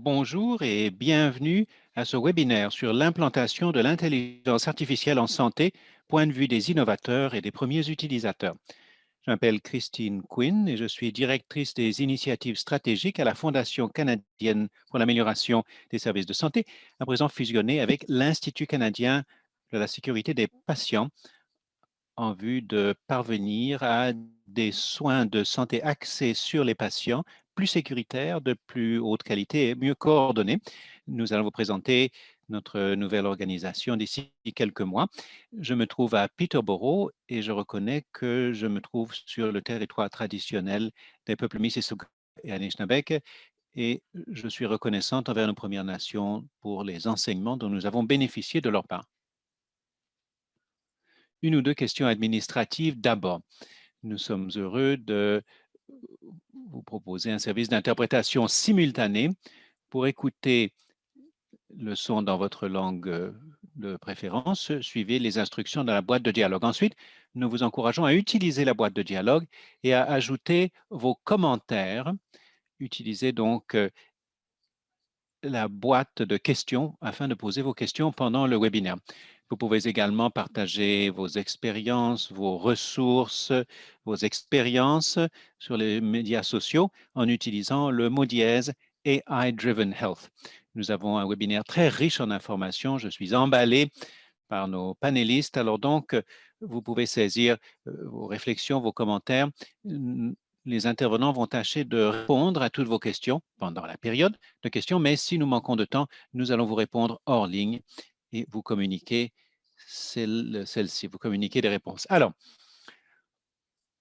Bonjour et bienvenue à ce webinaire sur l'implantation de l'intelligence artificielle en santé, point de vue des innovateurs et des premiers utilisateurs. Je m'appelle Christine Quinn et je suis directrice des initiatives stratégiques à la Fondation canadienne pour l'amélioration des services de santé, à présent fusionnée avec l'Institut canadien de la sécurité des patients en vue de parvenir à des soins de santé axés sur les patients, plus sécuritaires, de plus haute qualité et mieux coordonnés. Nous allons vous présenter notre nouvelle organisation d'ici quelques mois. Je me trouve à Peterborough et je reconnais que je me trouve sur le territoire traditionnel des peuples Mississauga et Anishinaabe et je suis reconnaissante envers nos Premières Nations pour les enseignements dont nous avons bénéficié de leur part. Une ou deux questions administratives d'abord. Nous sommes heureux de vous proposer un service d'interprétation simultanée pour écouter le son dans votre langue de préférence. Suivez les instructions dans la boîte de dialogue. Ensuite, nous vous encourageons à utiliser la boîte de dialogue et à ajouter vos commentaires. Utilisez donc la boîte de questions afin de poser vos questions pendant le webinaire. Vous pouvez également partager vos expériences, vos ressources, vos expériences sur les médias sociaux en utilisant le mot dièse AI-Driven Health. Nous avons un webinaire très riche en informations. Je suis emballé par nos panélistes. Alors donc, vous pouvez saisir vos réflexions, vos commentaires. Les intervenants vont tâcher de répondre à toutes vos questions pendant la période de questions, mais si nous manquons de temps, nous allons vous répondre hors ligne et vous communiquer celle-ci, vous communiquer des réponses. Alors,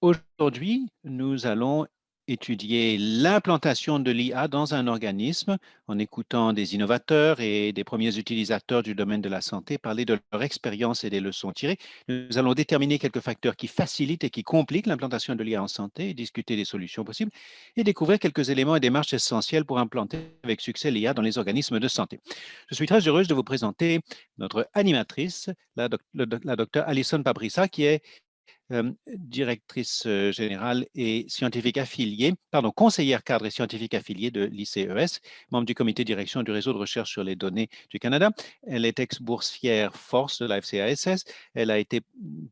aujourd'hui, nous allons étudier l'implantation de l'IA dans un organisme en écoutant des innovateurs et des premiers utilisateurs du domaine de la santé parler de leur expérience et des leçons tirées. Nous allons déterminer quelques facteurs qui facilitent et qui compliquent l'implantation de l'IA en santé et discuter des solutions possibles et découvrir quelques éléments et démarches essentielles pour implanter avec succès l'IA dans les organismes de santé. Je suis très heureuse de vous présenter notre animatrice, la docteure Alison Pabrissa, qui est directrice générale et scientifique affiliée, pardon, conseillère cadre et scientifique affiliée de l'ICES, membre du comité de direction du réseau de recherche sur les données du Canada. Elle est ex-boursière force de la FCASS. Elle a été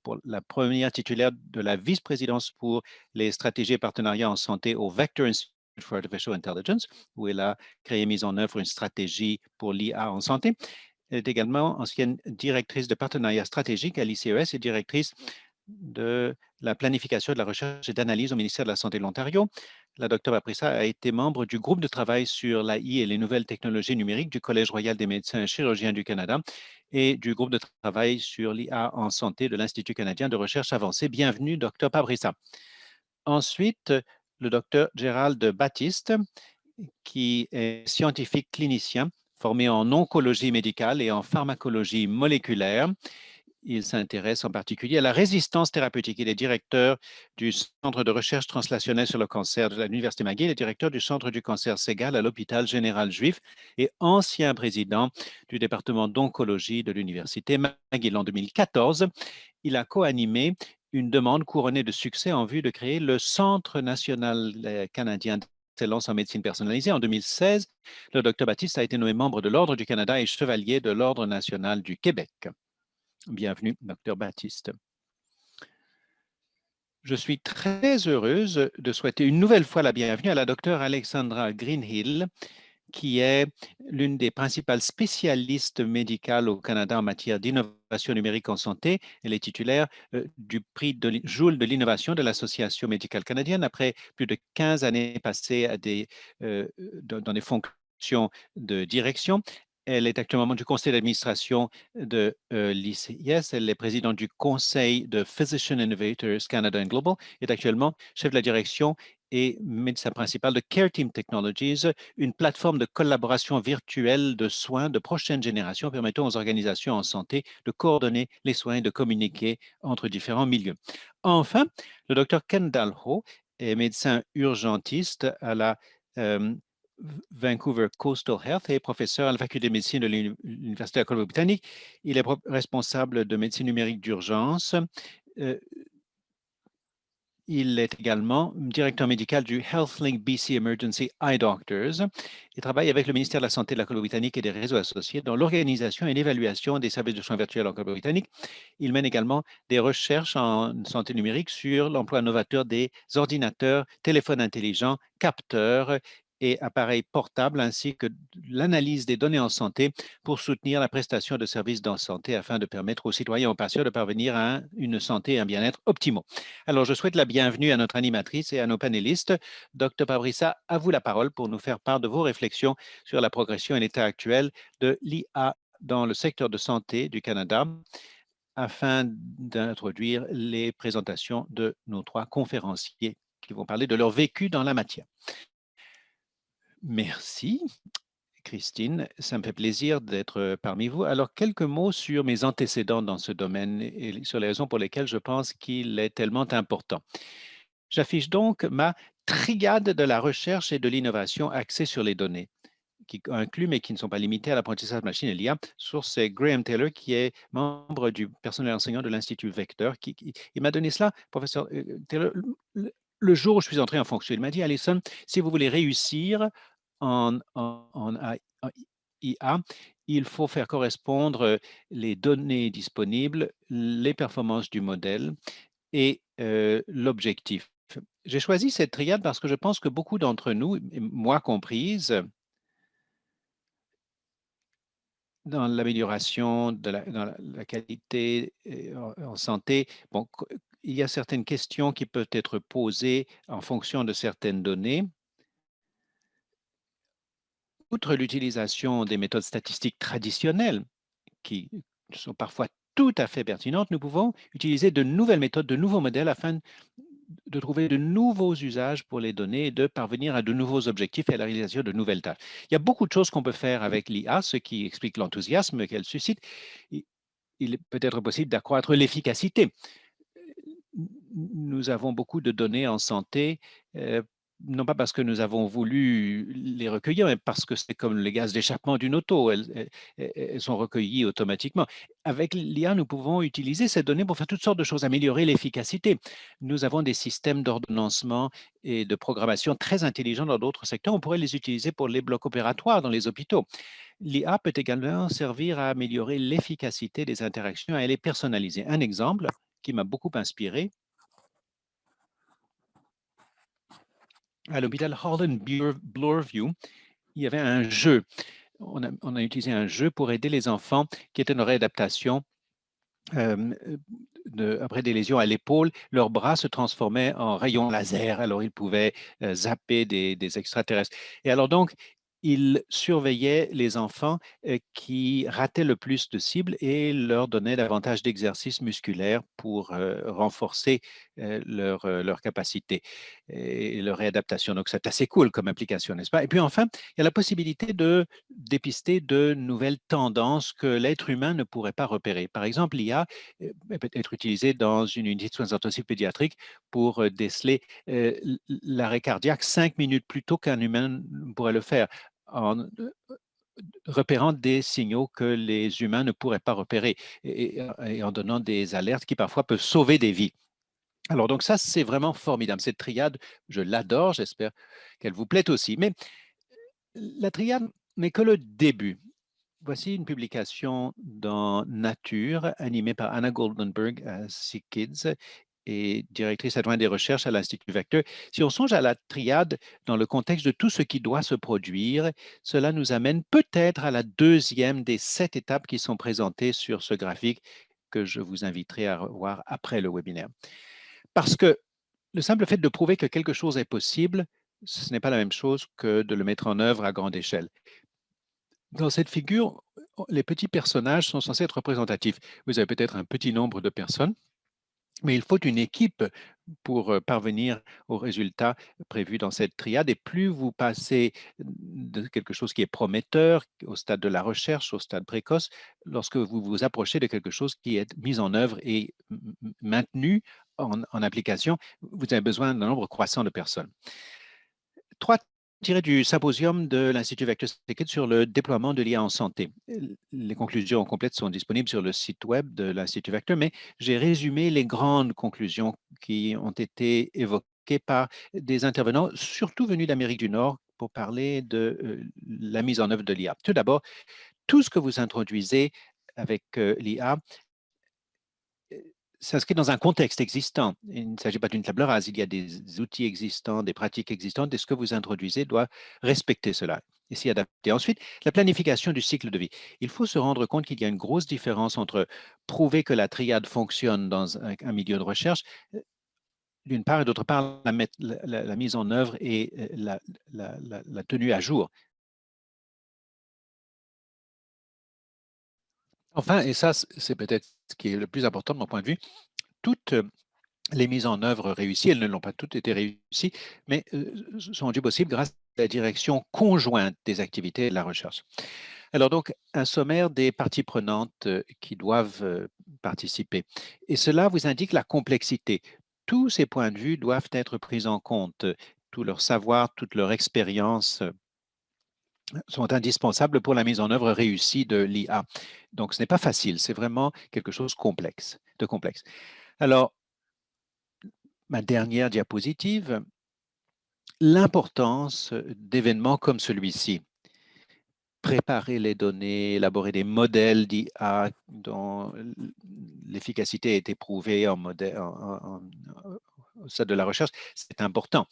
pour la première titulaire de la vice-présidence pour les stratégies et partenariats en santé au Vector Institute for Artificial Intelligence, où elle a créé et mis en œuvre une stratégie pour l'IA en santé. Elle est également ancienne directrice de partenariat stratégique à l'ICES et directrice de la planification de la recherche et d'analyse au ministère de la Santé de l'Ontario. La docteure Pabrissa a été membre du groupe de travail sur l'AI et les nouvelles technologies numériques du Collège royal des médecins et chirurgiens du Canada et du groupe de travail sur l'IA en santé de l'Institut canadien de recherche avancée. Bienvenue, docteur Pabrissa. Ensuite, le docteur Gérald Baptiste, qui est scientifique clinicien formé en oncologie médicale et en pharmacologie moléculaire. Il s'intéresse en particulier à la résistance thérapeutique. Il est directeur du Centre de recherche translationnelle sur le cancer de l'Université McGill et directeur du Centre du cancer Segal à l'Hôpital général juif et ancien président du département d'oncologie de l'Université McGill. En 2014, il a co-animé une demande couronnée de succès en vue de créer le Centre national canadien d'excellence en médecine personnalisée. En 2016, le Dr Baptiste a été nommé membre de l'Ordre du Canada et chevalier de l'Ordre national du Québec. Bienvenue, Dr Baptiste. Je suis très heureuse de souhaiter une nouvelle fois la bienvenue à la docteure Alexandra Greenhill, qui est l'une des principales spécialistes médicales au Canada en matière d'innovation numérique en santé. Elle est titulaire du prix de Joule de l'innovation de l'Association médicale canadienne après plus de 15 années passées dans des fonctions de direction. Elle est actuellement membre du conseil d'administration de l'ICIS. Elle est présidente du conseil de Physician Innovators Canada and Global. Elle est actuellement chef de la direction et médecin principal de Care Team Technologies, une plateforme de collaboration virtuelle de soins de prochaine génération permettant aux organisations en santé de coordonner les soins et de communiquer entre différents milieux. Enfin, le docteur Kendall Ho est médecin urgentiste à la Vancouver Coastal Health et professeur à la faculté de médecine de l'Université de la Colombie-Britannique. Il est responsable de médecine numérique d'urgence. Il est également directeur médical du HealthLink BC Emergency Eye Doctors. Il travaille avec le ministère de la Santé de la Colombie-Britannique et des réseaux associés dans l'organisation et l'évaluation des services de soins virtuels en Colombie-Britannique. Il mène également des recherches en santé numérique sur l'emploi novateur des ordinateurs, téléphones intelligents, capteurs et appareils portables, ainsi que l'analyse des données en santé pour soutenir la prestation de services dans la santé afin de permettre aux citoyens et aux patients de parvenir à une santé et un bien-être optimaux. Alors, je souhaite la bienvenue à notre animatrice et à nos panélistes. Dr. Pabrissa, à vous la parole pour nous faire part de vos réflexions sur la progression et l'état actuel de l'IA dans le secteur de santé du Canada afin d'introduire les présentations de nos trois conférenciers qui vont parler de leur vécu dans la matière. Merci, Christine. Ça me fait plaisir d'être parmi vous. Alors, quelques mots sur mes antécédents dans ce domaine et sur les raisons pour lesquelles je pense qu'il est tellement important. J'affiche donc ma triade de la recherche et de l'innovation axée sur les données, qui inclut, mais qui ne sont pas limitées à l'apprentissage machine et l'IA. Source, c'est Graham Taylor, qui est membre du personnel enseignant de l'Institut Vecteur. Il m'a donné cela, professeur Taylor, le jour où je suis entré en fonction. Il m'a dit, Alison, si vous voulez réussir en IA, il faut faire correspondre les données disponibles, les performances du modèle et l'objectif. J'ai choisi cette triade parce que je pense que beaucoup d'entre nous, et moi comprise, dans l'amélioration de dans la qualité en santé, bon, il y a certaines questions qui peuvent être posées en fonction de certaines données. Outre l'utilisation des méthodes statistiques traditionnelles, qui sont parfois tout à fait pertinentes, nous pouvons utiliser de nouvelles méthodes, de nouveaux modèles afin de trouver de nouveaux usages pour les données et de parvenir à de nouveaux objectifs et à la réalisation de nouvelles tâches. Il y a beaucoup de choses qu'on peut faire avec l'IA, ce qui explique l'enthousiasme qu'elle suscite. Il est peut-être possible d'accroître l'efficacité. Nous avons beaucoup de données en santé, non pas parce que nous avons voulu les recueillir, mais parce que c'est comme les gaz d'échappement d'une auto, elles sont recueillies automatiquement. Avec l'IA, nous pouvons utiliser ces données pour faire toutes sortes de choses, améliorer l'efficacité. Nous avons des systèmes d'ordonnancement et de programmation très intelligents dans d'autres secteurs. On pourrait les utiliser pour les blocs opératoires dans les hôpitaux. L'IA peut également servir à améliorer l'efficacité des interactions et à les personnaliser. Un exemple qui m'a beaucoup inspiré, à l'hôpital Holland Bloorview, il y avait un jeu. On a utilisé un jeu pour aider les enfants qui étaient en réadaptation après des lésions à l'épaule. Leurs bras se transformaient en rayons laser, alors ils pouvaient zapper des extraterrestres. Et alors donc, il surveillait les enfants qui rataient le plus de cibles et leur donnait davantage d'exercices musculaires pour renforcer leur capacité et leur réadaptation. Donc, c'est assez cool comme application, n'est-ce pas? Et puis enfin, il y a la possibilité de dépister de nouvelles tendances que l'être humain ne pourrait pas repérer. Par exemple, l'IA peut être utilisée dans une unité de soins intensifs pédiatriques pour déceler l'arrêt cardiaque 5 minutes plus tôt qu'un humain pourrait le faire en repérant des signaux que les humains ne pourraient pas repérer et en donnant des alertes qui parfois peuvent sauver des vies. Alors donc ça, c'est vraiment formidable. Cette triade, je l'adore, j'espère qu'elle vous plaît aussi. Mais la triade n'est que le début. Voici une publication dans Nature, animée par Anna Goldenberg à SickKids et directrice adjointe des recherches à l'Institut Vecteur. Si on songe à la triade dans le contexte de tout ce qui doit se produire, cela nous amène peut-être à la deuxième des 7 étapes qui sont présentées sur ce graphique que je vous inviterai à revoir après le webinaire. Parce que le simple fait de prouver que quelque chose est possible, ce n'est pas la même chose que de le mettre en œuvre à grande échelle. Dans cette figure, les petits personnages sont censés être représentatifs. Vous avez peut-être un petit nombre de personnes, mais il faut une équipe pour parvenir aux résultats prévus dans cette triade. Et plus vous passez de quelque chose qui est prometteur au stade de la recherche, au stade précoce, lorsque vous vous approchez de quelque chose qui est mis en œuvre et maintenu en application, vous avez besoin d'un nombre croissant de personnes. Trois tiré du symposium de l'Institut Vector Security sur le déploiement de l'IA en santé. Les conclusions complètes sont disponibles sur le site web de l'Institut Vector, mais j'ai résumé les grandes conclusions qui ont été évoquées par des intervenants, surtout venus d'Amérique du Nord, pour parler de la mise en œuvre de l'IA. Tout d'abord, tout ce que vous introduisez avec l'IA s'inscrit dans un contexte existant. Il ne s'agit pas d'une table rase, il y a des outils existants, des pratiques existantes, et ce que vous introduisez doit respecter cela et s'y adapter. Ensuite, la planification du cycle de vie. Il faut se rendre compte qu'il y a une grosse différence entre prouver que la triade fonctionne dans un milieu de recherche, d'une part, et d'autre part, la mise en œuvre et la tenue à jour. Enfin, et ça, c'est peut-être ce qui est le plus important de mon point de vue, toutes les mises en œuvre réussies, elles ne l'ont pas toutes été réussies, mais sont rendues possibles grâce à la direction conjointe des activités de la recherche. Alors donc, un sommaire des parties prenantes qui doivent participer. Et cela vous indique la complexité. Tous ces points de vue doivent être pris en compte. Tout leur savoir, toute leur expérience sont indispensables pour la mise en œuvre réussie de l'IA. Donc, ce n'est pas facile, c'est vraiment quelque chose de complexe. Alors, ma dernière diapositive, l'importance d'événements comme celui-ci. Préparer les données, élaborer des modèles d'IA dont l'efficacité a été prouvée au stade de la recherche, c'est important,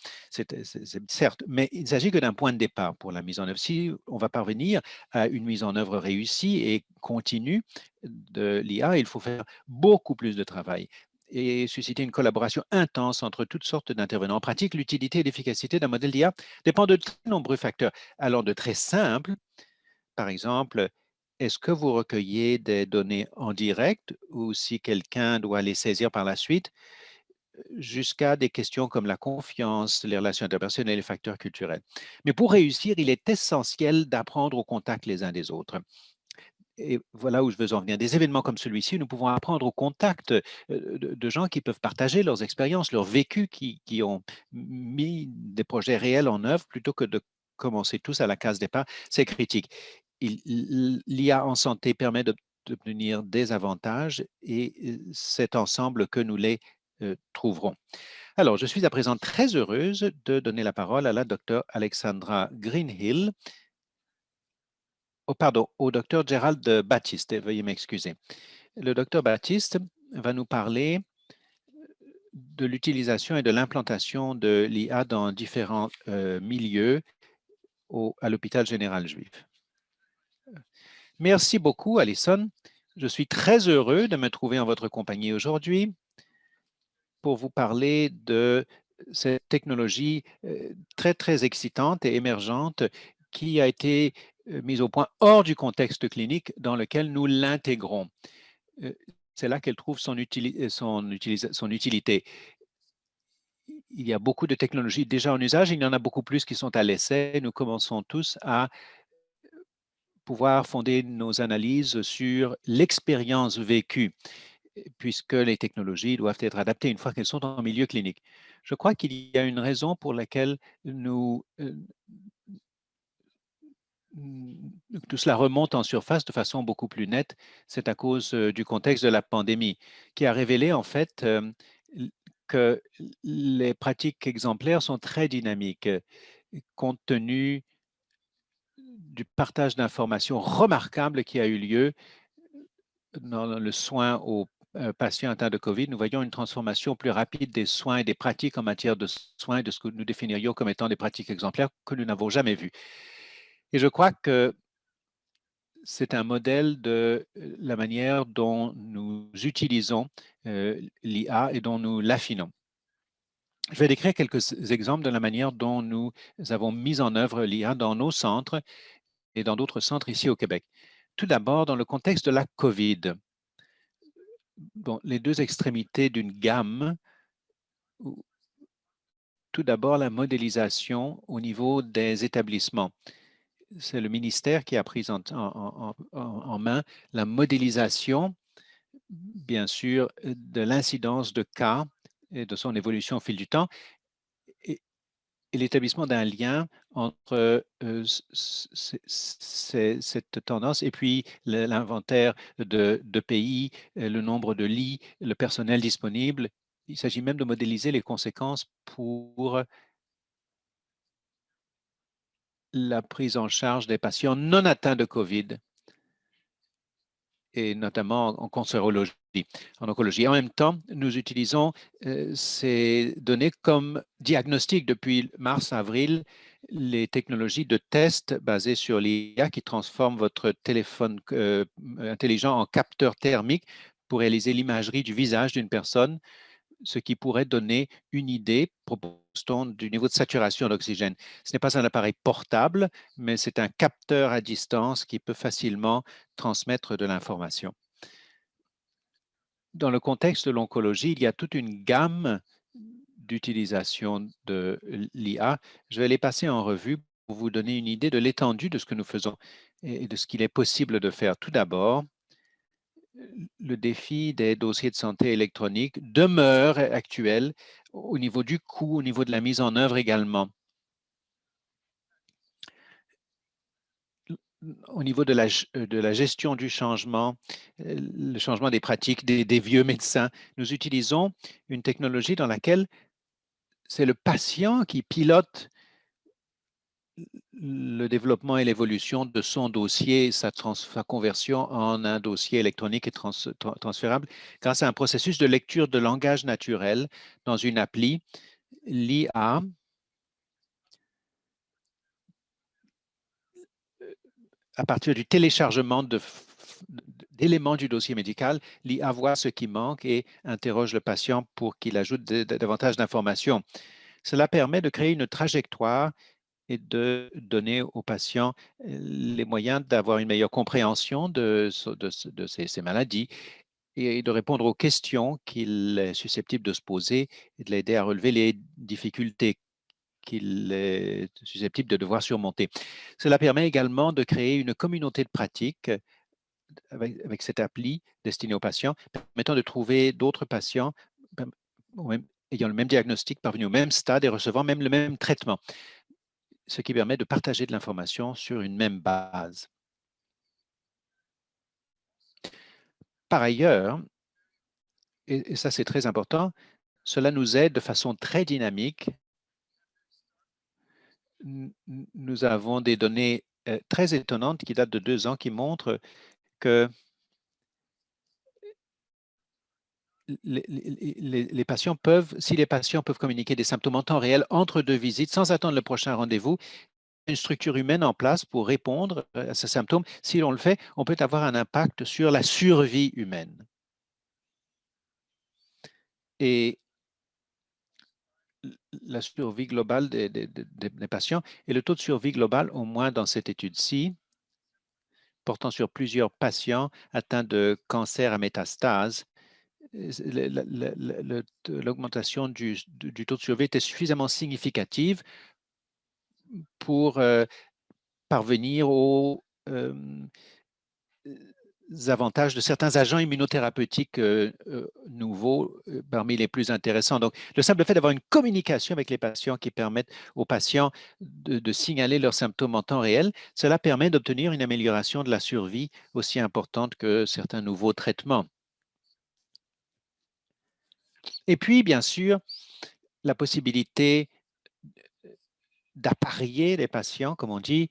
certes, mais il ne s'agit que d'un point de départ pour la mise en œuvre. Si on va parvenir à une mise en œuvre réussie et continue de l'IA, il faut faire beaucoup plus de travail et susciter une collaboration intense entre toutes sortes d'intervenants. En pratique, l'utilité et l'efficacité d'un modèle d'IA dépend de très nombreux facteurs, allant de très simples, par exemple, est-ce que vous recueillez des données en direct ou si quelqu'un doit les saisir par la suite, jusqu'à des questions comme la confiance, les relations interpersonnelles et les facteurs culturels. Mais pour réussir, il est essentiel d'apprendre au contact les uns des autres. Et voilà où je veux en venir. Des événements comme celui-ci, nous pouvons apprendre au contact de gens qui peuvent partager leurs expériences, leurs vécus, qui ont mis des projets réels en œuvre plutôt que de commencer tous à la case départ. C'est critique. L'IA en santé permet d'obtenir des avantages et c'est ensemble que nous les trouverons. Alors, je suis à présent très heureuse de donner la parole à la docteure Alexandra Greenhill, au docteur Gérald Baptiste, veuillez m'excuser. Le docteur Baptiste va nous parler de l'utilisation et de l'implantation de l'IA dans différents milieux à l'hôpital général juif. Merci beaucoup, Alison. Je suis très heureux de me trouver en votre compagnie aujourd'hui pour vous parler de cette technologie très, très excitante et émergente qui a été mise au point hors du contexte clinique dans lequel nous l'intégrons. C'est là qu'elle trouve son utilité. Il y a beaucoup de technologies déjà en usage, il y en a beaucoup plus qui sont à l'essai. Nous commençons tous à pouvoir fonder nos analyses sur l'expérience vécue, puisque les technologies doivent être adaptées une fois qu'elles sont en milieu clinique. Je crois qu'il y a une raison pour laquelle tout cela remonte en surface de façon beaucoup plus nette. C'est à cause du contexte de la pandémie qui a révélé en fait que les pratiques exemplaires sont très dynamiques compte tenu du partage d'informations remarquable qui a eu lieu dans le soin aux patients atteints de COVID. Nous voyons une transformation plus rapide des soins et des pratiques en matière de soins et de ce que nous définirions comme étant des pratiques exemplaires que nous n'avons jamais vues. Et je crois que c'est un modèle de la manière dont nous utilisons l'IA et dont nous l'affinons. Je vais décrire quelques exemples de la manière dont nous avons mis en œuvre l'IA dans nos centres et dans d'autres centres ici au Québec. Tout d'abord, dans le contexte de la COVID, bon, les deux extrémités d'une gamme. Tout d'abord, la modélisation au niveau des établissements. C'est le ministère qui a pris en main la modélisation, bien sûr, de l'incidence de cas et de son évolution au fil du temps. et l'établissement d'un lien entre cette tendance et puis l'inventaire de pays, le nombre de lits, le personnel disponible. Il s'agit même de modéliser les conséquences pour la prise en charge des patients non atteints de COVID et notamment en cancérologie, en oncologie. En même temps, nous utilisons ces données comme diagnostic depuis mars-avril, les technologies de test basées sur l'IA qui transforment votre téléphone intelligent en capteur thermique pour réaliser l'imagerie du visage d'une personne, ce qui pourrait donner une idée, propose-t-on, du niveau de saturation d'oxygène. Ce n'est pas un appareil portable, mais c'est un capteur à distance qui peut facilement transmettre de l'information. Dans le contexte de l'oncologie, il y a toute une gamme d'utilisation de l'IA. Je vais les passer en revue pour vous donner une idée de l'étendue de ce que nous faisons et de ce qu'il est possible de faire. Tout d'abord, le défi des dossiers de santé électronique demeure actuel au niveau du coût, au niveau de la mise en œuvre également. Au niveau de la gestion du changement, le changement des pratiques des vieux médecins, nous utilisons une technologie dans laquelle c'est le patient qui pilote le développement et l'évolution de son dossier, sa conversion en un dossier électronique et transférable grâce à un processus de lecture de langage naturel dans une appli. L'IA, à partir du téléchargement d'éléments du dossier médical, l'IA voit ce qui manque et interroge le patient pour qu'il ajoute davantage d'informations. Cela permet de créer une trajectoire et de donner aux patients les moyens d'avoir une meilleure compréhension de ces maladies et de répondre aux questions qu'il est susceptible de se poser et de l'aider à relever les difficultés qu'il est susceptible de devoir surmonter. Cela permet également de créer une communauté de pratique avec cette appli destinée aux patients, permettant de trouver d'autres patients ayant le même diagnostic, parvenus au même stade et recevant même le même traitement, ce qui permet de partager de l'information sur une même base. Par ailleurs, et ça c'est très important, cela nous aide de façon très dynamique. Nous avons des données très étonnantes qui datent de 2 ans qui montrent que les patients peuvent, si les patients peuvent communiquer des symptômes en temps réel entre 2 visites sans attendre le prochain rendez-vous, une structure humaine en place pour répondre à ces symptômes. Si l'on le fait, on peut avoir un impact sur la survie humaine. Et la survie globale des patients et le taux de survie global, au moins dans cette étude-ci, portant sur plusieurs patients atteints de cancer à métastase, l'augmentation du taux de survie était suffisamment significative pour parvenir aux avantages de certains agents immunothérapeutiques nouveaux parmi les plus intéressants. Donc, le simple fait d'avoir une communication avec les patients qui permettent aux patients de signaler leurs symptômes en temps réel, cela permet d'obtenir une amélioration de la survie aussi importante que certains nouveaux traitements. Et puis, bien sûr, la possibilité d'apparier les patients, comme on dit,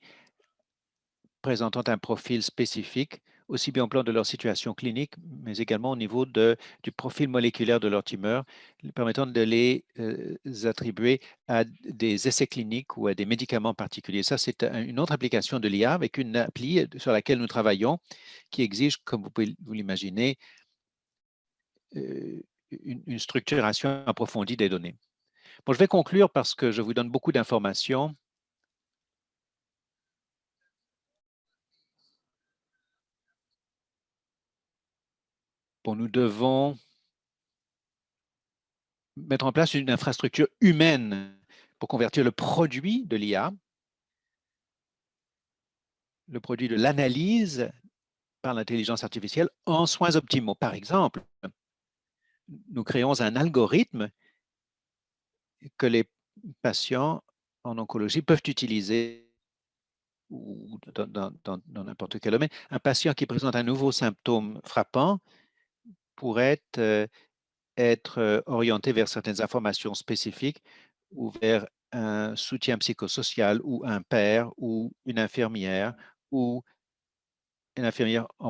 présentant un profil spécifique, aussi bien au plan de leur situation clinique, mais également au niveau du profil moléculaire de leur tumeur, permettant de les attribuer à des essais cliniques ou à des médicaments particuliers. Ça, c'est une autre application de l'IA avec une appli sur laquelle nous travaillons qui exige, comme vous pouvez vous l'imaginer, une structuration approfondie des données. Bon, je vais conclure parce que je vous donne beaucoup d'informations. Bon, nous devons mettre en place une infrastructure humaine pour convertir le produit de l'IA, le produit de l'analyse par l'intelligence artificielle en soins optimaux. Par exemple, nous créons un algorithme que les patients en oncologie peuvent utiliser, ou dans n'importe quel domaine, un patient qui présente un nouveau symptôme frappant pourrait être orienté vers certaines informations spécifiques ou vers un soutien psychosocial ou un père ou une infirmière en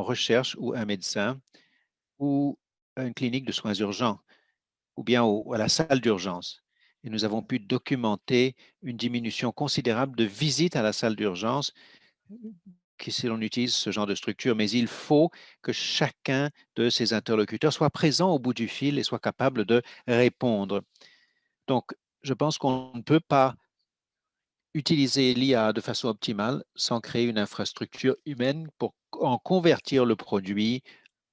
recherche ou un médecin ou une clinique de soins urgents ou bien à la salle d'urgence. Et nous avons pu documenter une diminution considérable de visites à la salle d'urgence si l'on utilise ce genre de structure, mais il faut que chacun de ces interlocuteurs soit présent au bout du fil et soit capable de répondre. Donc, je pense qu'on ne peut pas utiliser l'IA de façon optimale sans créer une infrastructure humaine pour en convertir le produit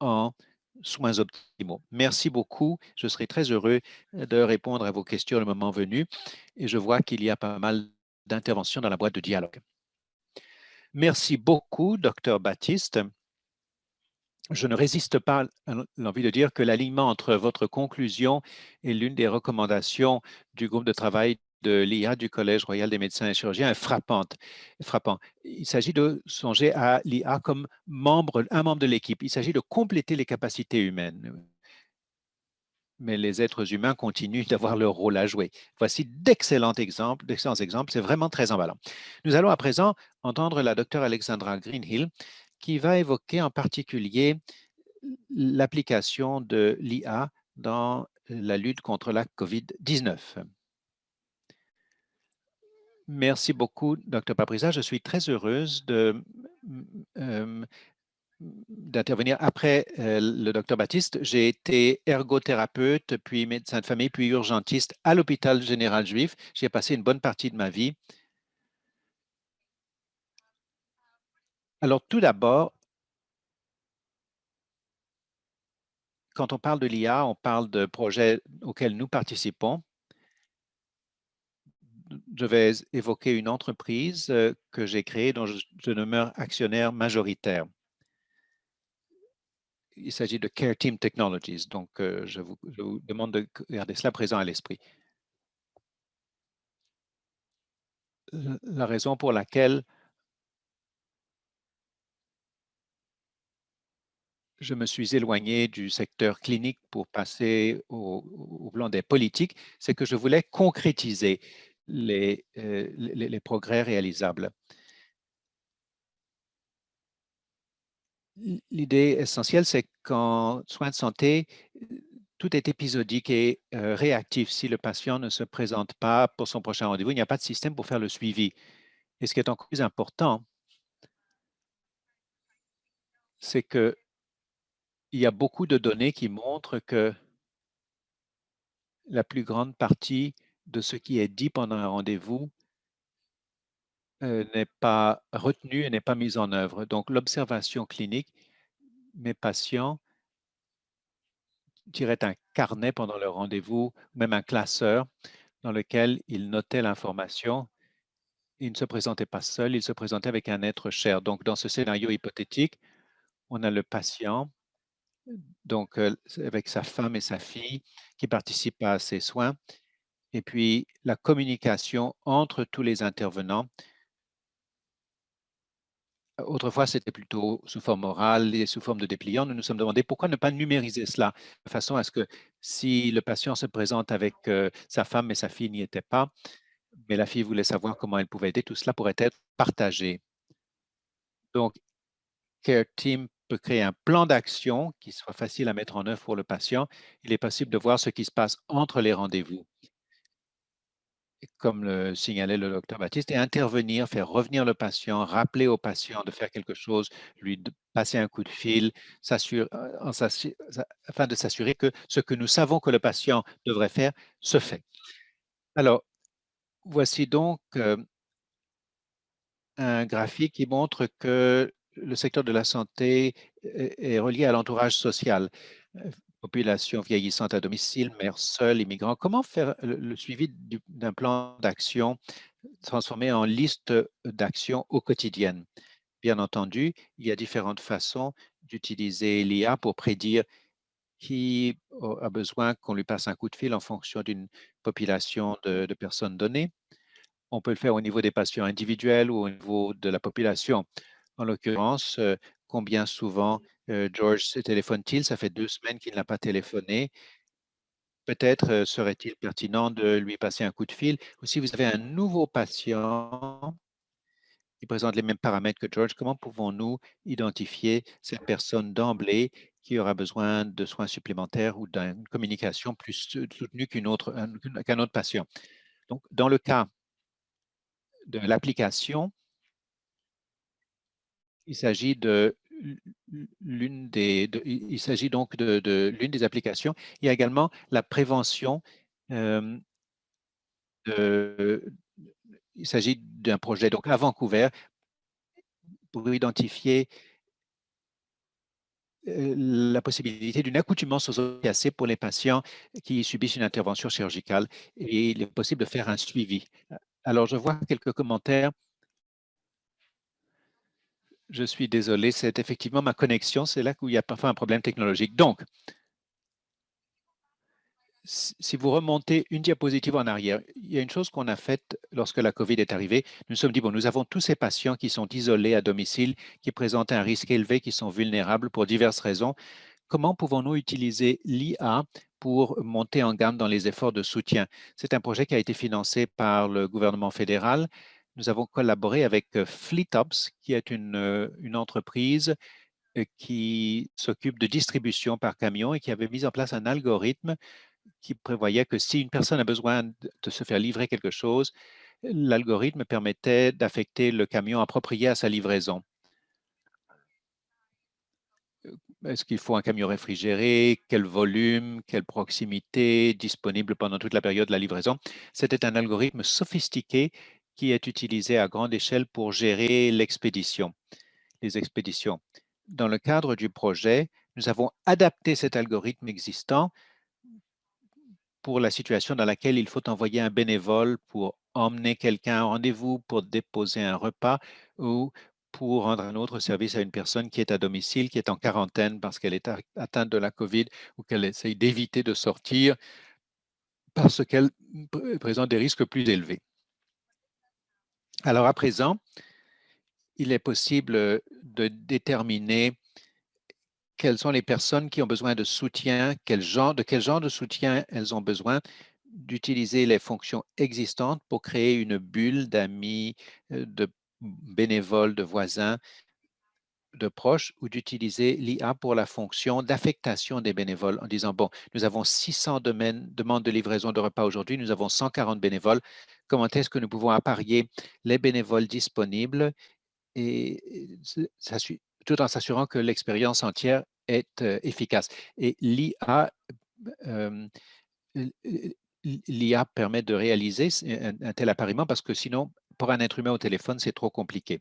en soins optimaux. Merci beaucoup. Je serai très heureux de répondre à vos questions le moment venu et je vois qu'il y a pas mal d'interventions dans la boîte de dialogue. Merci beaucoup, Dr. Baptiste. Je ne résiste pas à l'envie de dire que l'alignement entre votre conclusion et l'une des recommandations du groupe de travail de l'IA du Collège royal des médecins et chirurgiens est frappant. Il s'agit de songer à l'IA comme un membre de l'équipe. Il s'agit de compléter les capacités humaines. Mais les êtres humains continuent d'avoir leur rôle à jouer. Voici d'excellents exemples. C'est vraiment très emballant. Nous allons à présent entendre la docteure Alexandra Greenhill qui va évoquer en particulier l'application de l'IA dans la lutte contre la COVID-19. Merci beaucoup, Dr. Paprisa. Je suis très heureuse euh, d'intervenir après le Dr. Baptiste. J'ai été ergothérapeute, puis médecin de famille, puis urgentiste à l'hôpital général juif. J'ai passé une bonne partie de ma vie. Alors, tout d'abord, quand on parle de l'IA, on parle de projets auxquels nous participons. Je vais évoquer une entreprise que j'ai créée dont je demeure actionnaire majoritaire. Il s'agit de Care Team Technologies. Donc, je vous demande de garder cela présent à l'esprit. La raison pour laquelle je me suis éloigné du secteur clinique pour passer au plan des politiques, c'est que je voulais concrétiser les progrès réalisables. L'idée essentielle, c'est qu'en soins de santé, tout est épisodique et réactif. Si le patient ne se présente pas pour son prochain rendez-vous, il n'y a pas de système pour faire le suivi. Et ce qui est encore plus important, c'est qu'il y a beaucoup de données qui montrent que la plus grande partie de ce qui est dit pendant un rendez-vous n'est pas retenu et n'est pas mis en œuvre. Donc, l'observation clinique, mes patients tiraient un carnet pendant leur rendez-vous, même un classeur dans lequel ils notaient l'information. Ils ne se présentaient pas seuls, ils se présentaient avec un être cher. Donc, dans ce scénario hypothétique, on a le patient, donc avec sa femme et sa fille qui participent à ces soins, et puis la communication entre tous les intervenants. Autrefois, c'était plutôt sous forme orale et sous forme de dépliant. Nous nous sommes demandé pourquoi ne pas numériser cela, de façon à ce que si le patient se présente avec sa femme et sa fille n'y étaient pas, mais la fille voulait savoir comment elle pouvait aider, tout cela pourrait être partagé. Donc, Care Team peut créer un plan d'action qui soit facile à mettre en œuvre pour le patient. Il est possible de voir ce qui se passe entre les rendez-vous, comme le signalait le docteur Baptiste, et intervenir, faire revenir le patient, rappeler au patient de faire quelque chose, passer un coup de fil, afin de s'assurer que ce que nous savons que le patient devrait faire se fait. Alors, voici donc un graphique qui montre que le secteur de la santé est relié à l'entourage social. Population vieillissante à domicile, mères seules, immigrants. Comment faire le suivi d'un plan d'action transformé en liste d'actions au quotidien? Bien entendu, il y a différentes façons d'utiliser l'IA pour prédire qui a besoin qu'on lui passe un coup de fil en fonction d'une population de personnes données. on peut le faire au niveau des patients individuels ou au niveau de la population. En l'occurrence, combien souvent George se téléphone-t-il? Ça fait 2 semaines qu'il n'a pas téléphoné. Peut-être serait-il pertinent de lui passer un coup de fil. Ou si vous avez un nouveau patient qui présente les mêmes paramètres que George, comment pouvons-nous identifier cette personne d'emblée qui aura besoin de soins supplémentaires ou d'une communication plus soutenue qu'un autre patient? Donc, dans le cas de l'application, il s'agit de il s'agit donc de l'une des applications. Il y a également la prévention. euh, de- il s'agit d'un projet donc à Vancouver pour identifier la possibilité d'une accoutumance aux opiacés pour les patients qui subissent une intervention chirurgicale et il est possible de faire un suivi. Alors, je vois quelques commentaires. Je suis désolé, c'est effectivement ma connexion. C'est là où il y a parfois un problème technologique. Donc, si vous remontez une diapositive en arrière, il y a une chose qu'on a faite lorsque la COVID est arrivée. Nous nous sommes dit, bon, nous avons tous ces patients qui sont isolés à domicile, qui présentent un risque élevé, qui sont vulnérables pour diverses raisons. Comment pouvons-nous utiliser l'IA pour monter en gamme dans les efforts de soutien? C'est un projet qui a été financé par le gouvernement fédéral. Nous avons collaboré avec FleetOps, qui est une entreprise qui s'occupe de distribution par camion et qui avait mis en place un algorithme qui prévoyait que si une personne a besoin de se faire livrer quelque chose, l'algorithme permettait d'affecter le camion approprié à sa livraison. Est-ce qu'il faut un camion réfrigéré? Quel volume? Quelle proximité? Disponible pendant toute la période de la livraison? C'était un algorithme sophistiqué qui est utilisé à grande échelle pour gérer l'expédition, les expéditions. Dans le cadre du projet, nous avons adapté cet algorithme existant pour la situation dans laquelle il faut envoyer un bénévole pour emmener quelqu'un à un rendez-vous, pour déposer un repas ou pour rendre un autre service à une personne qui est à domicile, qui est en quarantaine parce qu'elle est atteinte de la COVID ou qu'elle essaye d'éviter de sortir parce qu'elle présente des risques plus élevés. Alors à présent, il est possible de déterminer quelles sont les personnes qui ont besoin de soutien, de quel genre de soutien elles ont besoin, d'utiliser les fonctions existantes pour créer une bulle d'amis, de bénévoles, de voisins, de proches, ou d'utiliser l'IA pour la fonction d'affectation des bénévoles en disant, bon, nous avons 600 demandes de livraison de repas aujourd'hui, nous avons 140 bénévoles. Comment est-ce que nous pouvons apparier les bénévoles disponibles et tout en s'assurant que l'expérience entière est efficace. Et euh, l'IA permet de réaliser un tel appariement parce que sinon, pour un être humain au téléphone, c'est trop compliqué.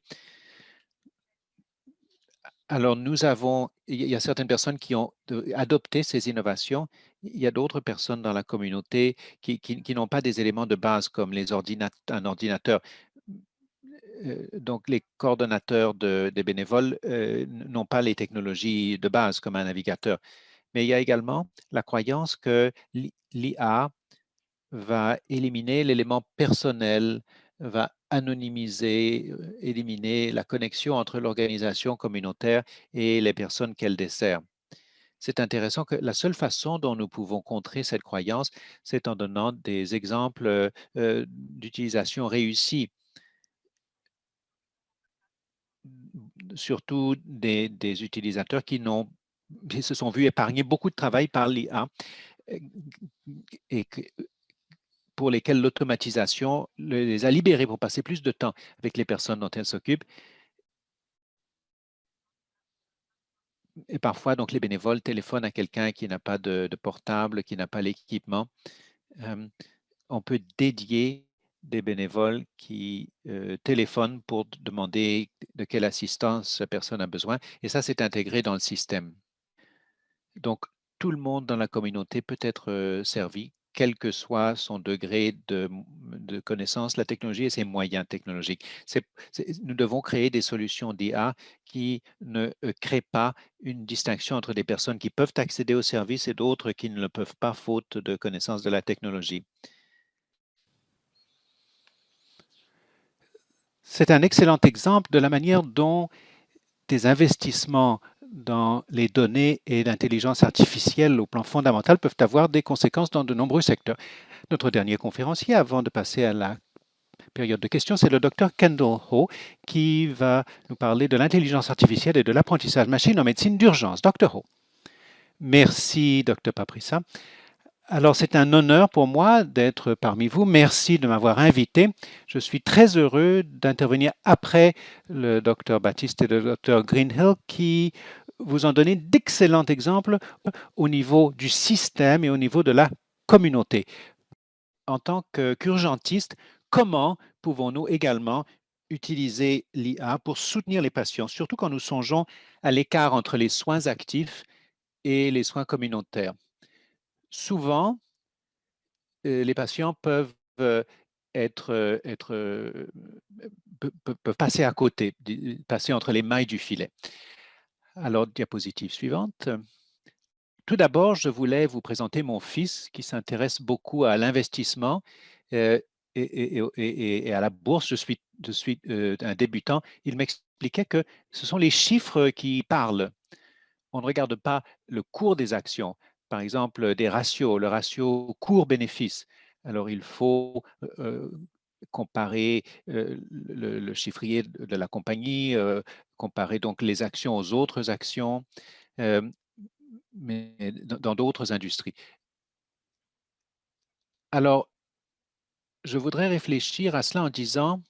Alors, il y a certaines personnes qui ont adopté ces innovations. Il y a d'autres personnes dans la communauté qui n'ont pas des éléments de base comme un ordinateur. Donc, les coordonnateurs des bénévoles n'ont pas les technologies de base comme un navigateur. Mais il y a également la croyance que l'IA va éliminer l'élément personnel, va anonymiser, éliminer la connexion entre l'organisation communautaire et les personnes qu'elle dessert. C'est intéressant que la seule façon dont nous pouvons contrer cette croyance, c'est en donnant des exemples d'utilisation réussie, surtout des utilisateurs qui se sont vus épargner beaucoup de travail par l'IA et pour lesquels l'automatisation les a libérés pour passer plus de temps avec les personnes dont elles s'occupent. Et parfois, donc, les bénévoles téléphonent à quelqu'un qui n'a pas de portable, qui n'a pas l'équipement. Euh, on peut dédier des bénévoles qui téléphonent pour demander de quelle assistance la personne a besoin. Et ça, c'est intégré dans le système. Donc, tout le monde dans la communauté peut être servi, quel que soit son degré de connaissance, la technologie et ses moyens technologiques. Nous devons créer des solutions d'IA qui ne créent pas une distinction entre des personnes qui peuvent accéder aux services et d'autres qui ne le peuvent pas faute de connaissance de la technologie. C'est un excellent exemple de la manière dont des investissements dans les données et l'intelligence artificielle au plan fondamental peuvent avoir des conséquences dans de nombreux secteurs. Notre dernier conférencier, avant de passer à la période de questions, c'est le docteur Kendall Ho qui va nous parler de l'intelligence artificielle et de l'apprentissage machine en médecine d'urgence. Docteur Ho. Merci, docteur Paprissa. Alors, c'est un honneur pour moi d'être parmi vous. Merci de m'avoir invité. Je suis très heureux d'intervenir après le docteur Baptiste et le docteur Greenhill qui vous ont donné d'excellents exemples au niveau du système et au niveau de la communauté. En tant qu'urgentiste, comment pouvons-nous également utiliser l'IA pour soutenir les patients, surtout quand nous songeons à l'écart entre les soins actifs et les soins communautaires? Souvent, les patients peuvent peuvent passer à côté, passer entre les mailles du filet. Alors, diapositive suivante. Tout d'abord, je voulais vous présenter mon fils qui s'intéresse beaucoup à l'investissement euh, et à la bourse. Je suis un débutant. Il m'expliquait que ce sont les chiffres qui parlent. On ne regarde pas le cours des actions, par exemple des ratios, le ratio cours-bénéfice. Alors, il faut comparer le chiffrier de la compagnie, comparer donc les actions aux autres actions, euh, mais dans d'autres industries. Alors, je voudrais réfléchir à cela en disant,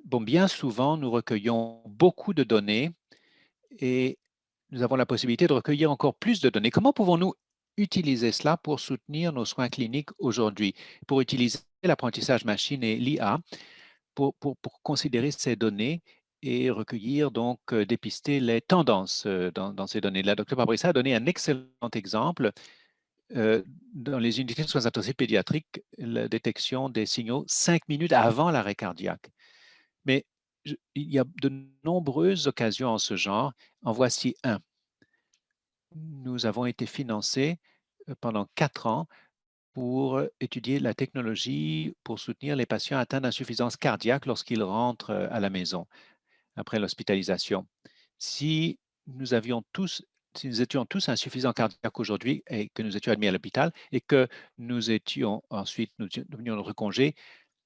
bon, bien souvent, nous recueillons beaucoup de données et nous avons la possibilité de recueillir encore plus de données. Comment pouvons-nous utiliser cela pour soutenir nos soins cliniques aujourd'hui, pour utiliser l'apprentissage machine et l'IA pour considérer ces données et recueillir, donc dépister les tendances dans ces données. La docteur Pabrissa a donné un excellent exemple dans les unités de soins intensifs pédiatriques, la détection des signaux 5 minutes avant l'arrêt cardiaque. Mais il y a de nombreuses occasions en ce genre. En voici un. Nous avons été financés pendant 4 ans pour étudier la technologie pour soutenir les patients atteints d'insuffisance cardiaque lorsqu'ils rentrent à la maison après l'hospitalisation. Si nous avions tous, si nous étions tous insuffisants cardiaques aujourd'hui et que nous étions admis à l'hôpital et que nous étions ensuite, nous devenions notre congé,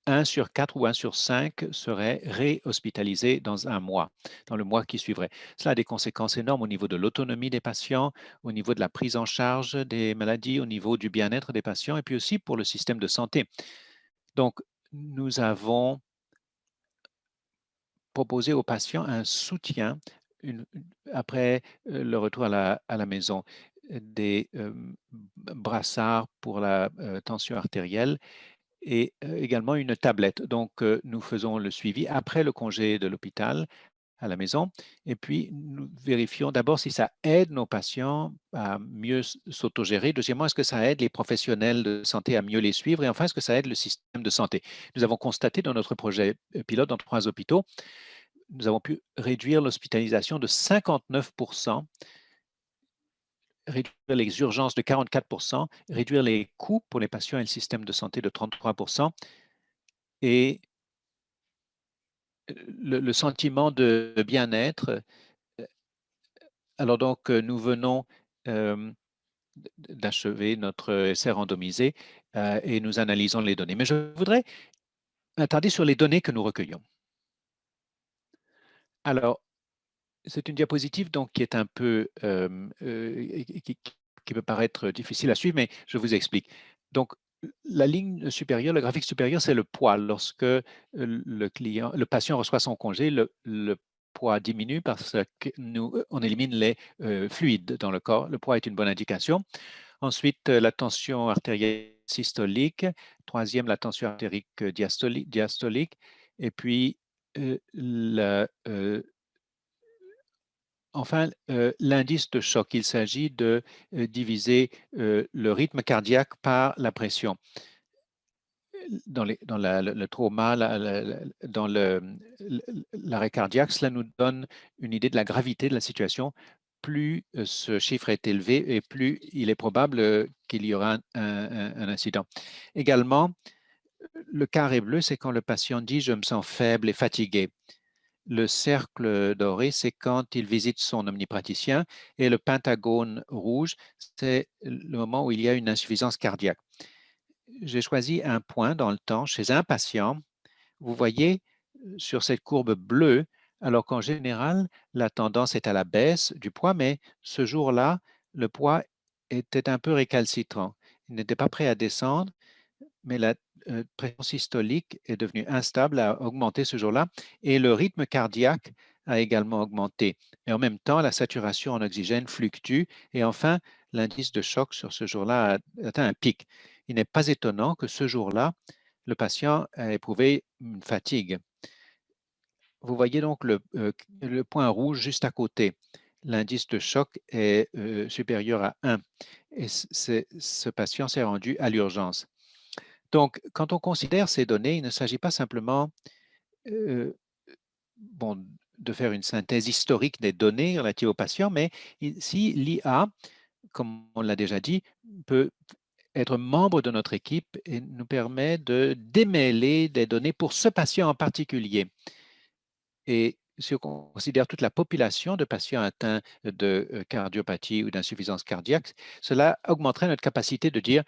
1 sur 4 ou 1 sur 5 serait réhospitalisé dans un mois, dans le mois qui suivrait. Cela a des conséquences énormes au niveau de l'autonomie des patients, au niveau de la prise en charge des maladies, au niveau du bien-être des patients et puis aussi pour le système de santé. Donc, nous avons proposé aux patients un soutien après le retour à la maison, des brassards pour la tension artérielle et également une tablette. Donc, nous faisons le suivi après le congé de l'hôpital à la maison et puis nous vérifions d'abord si ça aide nos patients à mieux s'autogérer. Deuxièmement, est-ce que ça aide les professionnels de santé à mieux les suivre? Et enfin, est-ce que ça aide le système de santé? Nous avons constaté dans notre projet pilote dans 3 hôpitaux, nous avons pu réduire l'hospitalisation de 59%, réduire les urgences de 44%, réduire les coûts pour les patients et le système de santé de 33% et le sentiment de bien-être. Alors donc, nous venons d'achever notre essai randomisé et nous analysons les données. Mais je voudrais m'attarder sur les données que nous recueillons. Alors, c'est une diapositive donc, qui est un peu, qui peut paraître difficile à suivre, mais je vous explique. Donc, la ligne supérieure, le graphique supérieur, c'est le poids. Lorsque le patient reçoit son congé, le poids diminue parce que on élimine les fluides dans le corps. Le poids est une bonne indication. Ensuite, la tension artérielle systolique. Troisième, la tension artérique diastolique. Et puis, enfin, l'indice de choc. Il s'agit de diviser le rythme cardiaque par la pression. Dans le trauma, dans l'arrêt cardiaque, cela nous donne une idée de la gravité de la situation. Plus ce chiffre est élevé et plus il est probable qu'il y aura un incident. Également, Le carré bleu, c'est quand le patient dit « je me sens faible et fatigué ». Le cercle doré, c'est quand il visite son omnipraticien et le pentagone rouge, c'est le moment où il y a une insuffisance cardiaque. J'ai choisi un point dans le temps chez un patient. Vous voyez sur cette courbe bleue, alors qu'en général, la tendance est à la baisse du poids, mais ce jour-là, le poids était un peu récalcitrant. Il n'était pas prêt à descendre, mais la pression systolique est devenue instable, a augmenté ce jour-là, et le rythme cardiaque a également augmenté. Et en même temps, la saturation en oxygène fluctue, et enfin, l'indice de choc sur ce jour-là a atteint un pic. Il n'est pas étonnant que ce jour-là, le patient a éprouvé une fatigue. Vous voyez donc le point rouge juste à côté. L'indice de choc est supérieur à 1 et ce patient s'est rendu à l'urgence. Donc, quand on considère ces données, il ne s'agit pas simplement euh, bon, de faire une synthèse historique des données relatives aux patients, mais si l'IA, comme on l'a déjà dit, peut être membre de notre équipe et nous permet de démêler des données pour ce patient en particulier. Et si on considère toute la population de patients atteints de cardiopathie ou d'insuffisance cardiaque, cela augmenterait notre capacité de dire,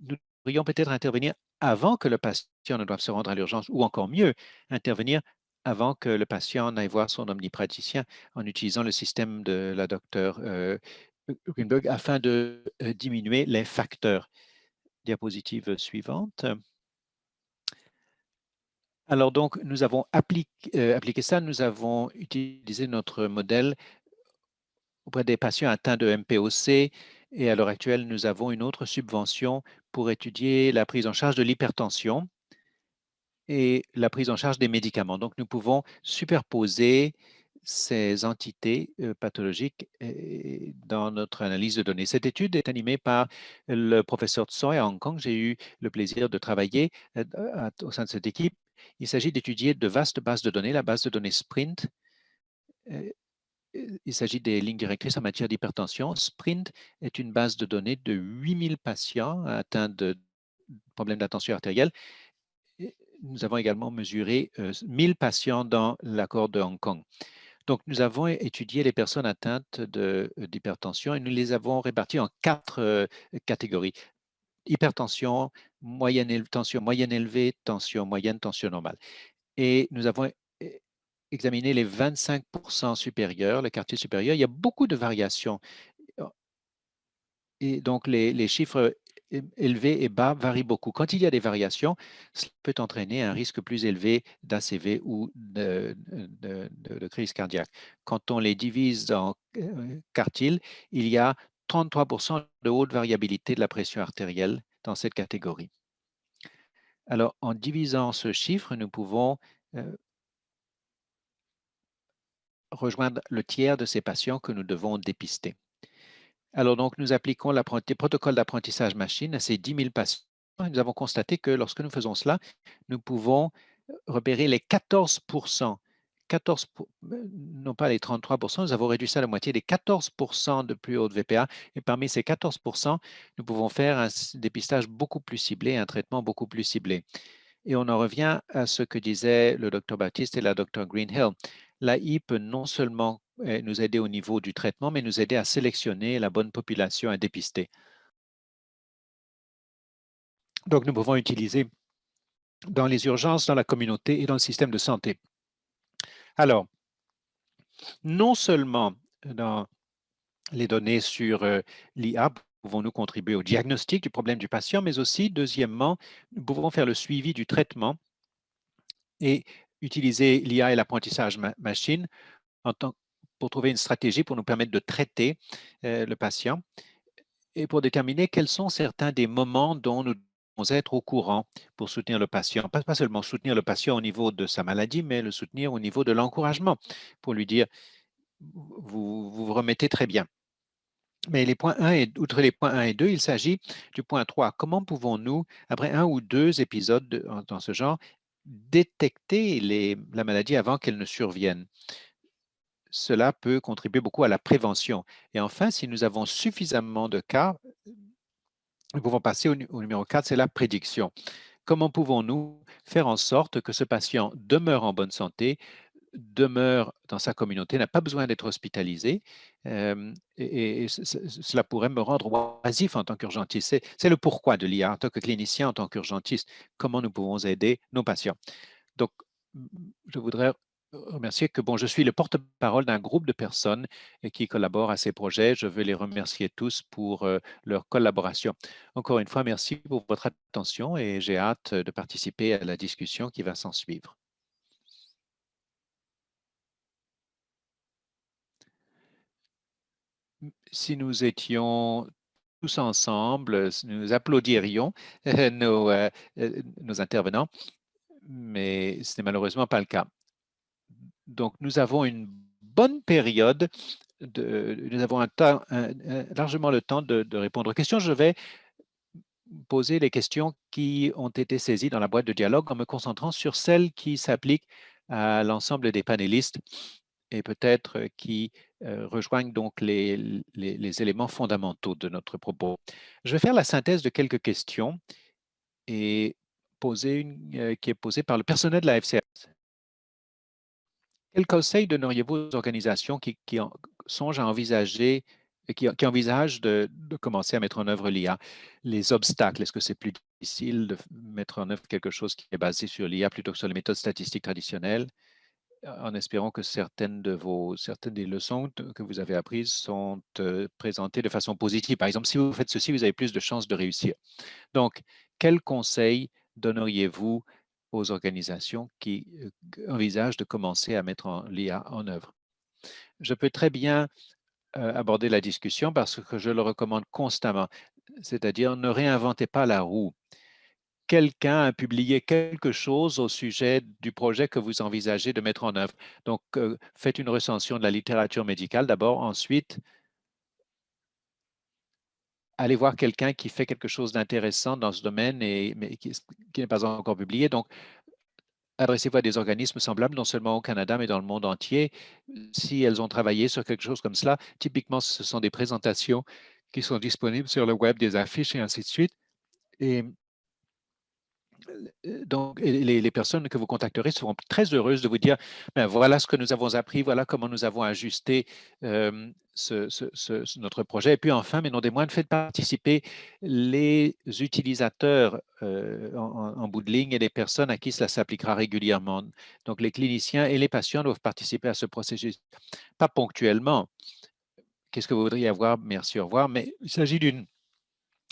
nous devrions peut-être intervenir avant que le patient ne doive se rendre à l'urgence, ou encore mieux, intervenir avant que le patient n'aille voir son omnipraticien en utilisant le système de la docteure Greenberg afin de diminuer les facteurs. Diapositive suivante. Alors donc, nous avons appliqué ça, nous avons utilisé notre modèle auprès des patients atteints de MPOC et à l'heure actuelle, nous avons une autre subvention pour étudier la prise en charge de l'hypertension et la prise en charge des médicaments. Donc, nous pouvons superposer ces entités pathologiques dans notre analyse de données. Cette étude est animée par le professeur Tsoi à Hong Kong. J'ai eu le plaisir de travailler au sein de cette équipe. Il s'agit d'étudier de vastes bases de données, la base de données Sprint. euh, Il s'agit des lignes directrices en matière d'hypertension. Sprint est une base de données de 8000 patients atteints de problèmes d'attention artérielle. Nous avons également mesuré 1000 patients dans l'accord de Hong Kong. Donc, nous avons étudié les personnes atteintes d'hypertension et nous les avons réparties en 4 catégories. Hypertension, tension moyenne élevée, tension moyenne, tension normale. Et nous avons examiné les 25% supérieurs, le quartier supérieur. Il y a beaucoup de variations. Et donc, les chiffres élevés et bas varient beaucoup. Quand il y a des variations, cela peut entraîner un risque plus élevé d'ACV ou de crise cardiaque. Quand on les divise en quartiles, il y a 33% de haute variabilité de la pression artérielle dans cette catégorie. Alors, en divisant ce chiffre, nous pouvons rejoindre le tiers de ces patients que nous devons dépister. Alors, donc, nous appliquons le protocole d'apprentissage machine à ces 10 000 patients. Et nous avons constaté que lorsque nous faisons cela, nous pouvons repérer les 14%, non pas les 33%, nous avons réduit ça à la moitié, les 14% de plus haute VPA. Et parmi ces 14%, nous pouvons faire un dépistage beaucoup plus ciblé, un traitement beaucoup plus ciblé. Et on en revient à ce que disaient le docteur Baptiste et la docteur Greenhill. L'AI peut non seulement nous aider au niveau du traitement, mais nous aider à sélectionner la bonne population à dépister. Donc, nous pouvons utiliser dans les urgences, dans la communauté et dans le système de santé. Alors, non seulement dans les données sur l'IA, pouvons-nous contribuer au diagnostic du problème du patient, mais aussi, deuxièmement, nous pouvons faire le suivi du traitement et utiliser l'IA et l'apprentissage machine pour trouver une stratégie pour nous permettre de traiter le patient et pour déterminer quels sont certains des moments dont nous devons être au courant pour soutenir le patient. Pas seulement soutenir le patient au niveau de sa maladie, mais le soutenir au niveau de l'encouragement pour lui dire, vous remettez très bien. Mais les points 1 et outre les points 1 et 2, il s'agit du point 3. Comment pouvons-nous, après un ou deux épisodes dans ce genre, détecter la maladie avant qu'elle ne survienne? Cela peut contribuer beaucoup à la prévention. Et enfin, si nous avons suffisamment de cas, nous pouvons passer au numéro 4, c'est la prédiction. comment pouvons-nous faire en sorte que ce patient demeure en bonne santé, demeure dans sa communauté, n'a pas besoin d'être hospitalisé, et cela pourrait me rendre oisif en tant qu'urgentiste. C'est le pourquoi de l'IA en tant que clinicien, en tant qu'urgentiste, comment nous pouvons aider nos patients. Donc, je voudrais remercier que, bon, je suis le porte-parole d'un groupe de personnes qui collaborent à ces projets. Je veux les remercier tous pour leur collaboration. Encore une fois, merci pour votre attention et j'ai hâte de participer à la discussion qui va s'en suivre. Si nous étions tous ensemble, nous applaudirions nos intervenants, mais ce n'est malheureusement pas le cas. Donc, nous avons une bonne période, nous avons largement le temps de répondre aux questions. Je vais poser les questions qui ont été saisies dans la boîte de dialogue en me concentrant sur celles qui s'appliquent à l'ensemble des panélistes et peut-être qui rejoignent donc les éléments fondamentaux de notre propos. Je vais faire la synthèse de quelques questions et poser une qui est posée par le personnel de la FCS. Quel conseil donneriez-vous aux organisations qui songent à envisager, qui envisagent de commencer à mettre en œuvre l'IA? Les obstacles, est-ce que c'est plus difficile de mettre en œuvre quelque chose qui est basé sur l'IA plutôt que sur les méthodes statistiques traditionnelles? En espérant que certaines des leçons que vous avez apprises sont présentées de façon positive. Par exemple, si vous faites ceci, vous avez plus de chances de réussir. Donc, quel conseil donneriez-vous aux organisations qui envisagent de commencer à mettre l'IA en œuvre? Je peux très bien aborder la discussion parce que je le recommande constamment, c'est-à-dire ne réinventez pas la roue. Quelqu'un a publié quelque chose au sujet du projet que vous envisagez de mettre en œuvre. Donc, faites une recension de la littérature médicale d'abord. Ensuite, allez voir quelqu'un qui fait quelque chose d'intéressant dans ce domaine, mais qui n'est pas encore publié. Donc, adressez-vous à des organismes semblables, non seulement au Canada, mais dans le monde entier. Si elles ont travaillé sur quelque chose comme cela, typiquement, ce sont des présentations qui sont disponibles sur le web, des affiches et ainsi de suite. Et donc, les personnes que vous contacterez seront très heureuses de vous dire, ben, voilà ce que nous avons appris, voilà comment nous avons ajusté notre projet. Et puis enfin, mais non des moindres, faites participer les utilisateurs en bout de ligne et les personnes à qui cela s'appliquera régulièrement. Donc, les cliniciens et les patients doivent participer à ce processus, pas ponctuellement. Qu'est-ce que vous voudriez avoir? Merci, au revoir. Mais il s'agit d'une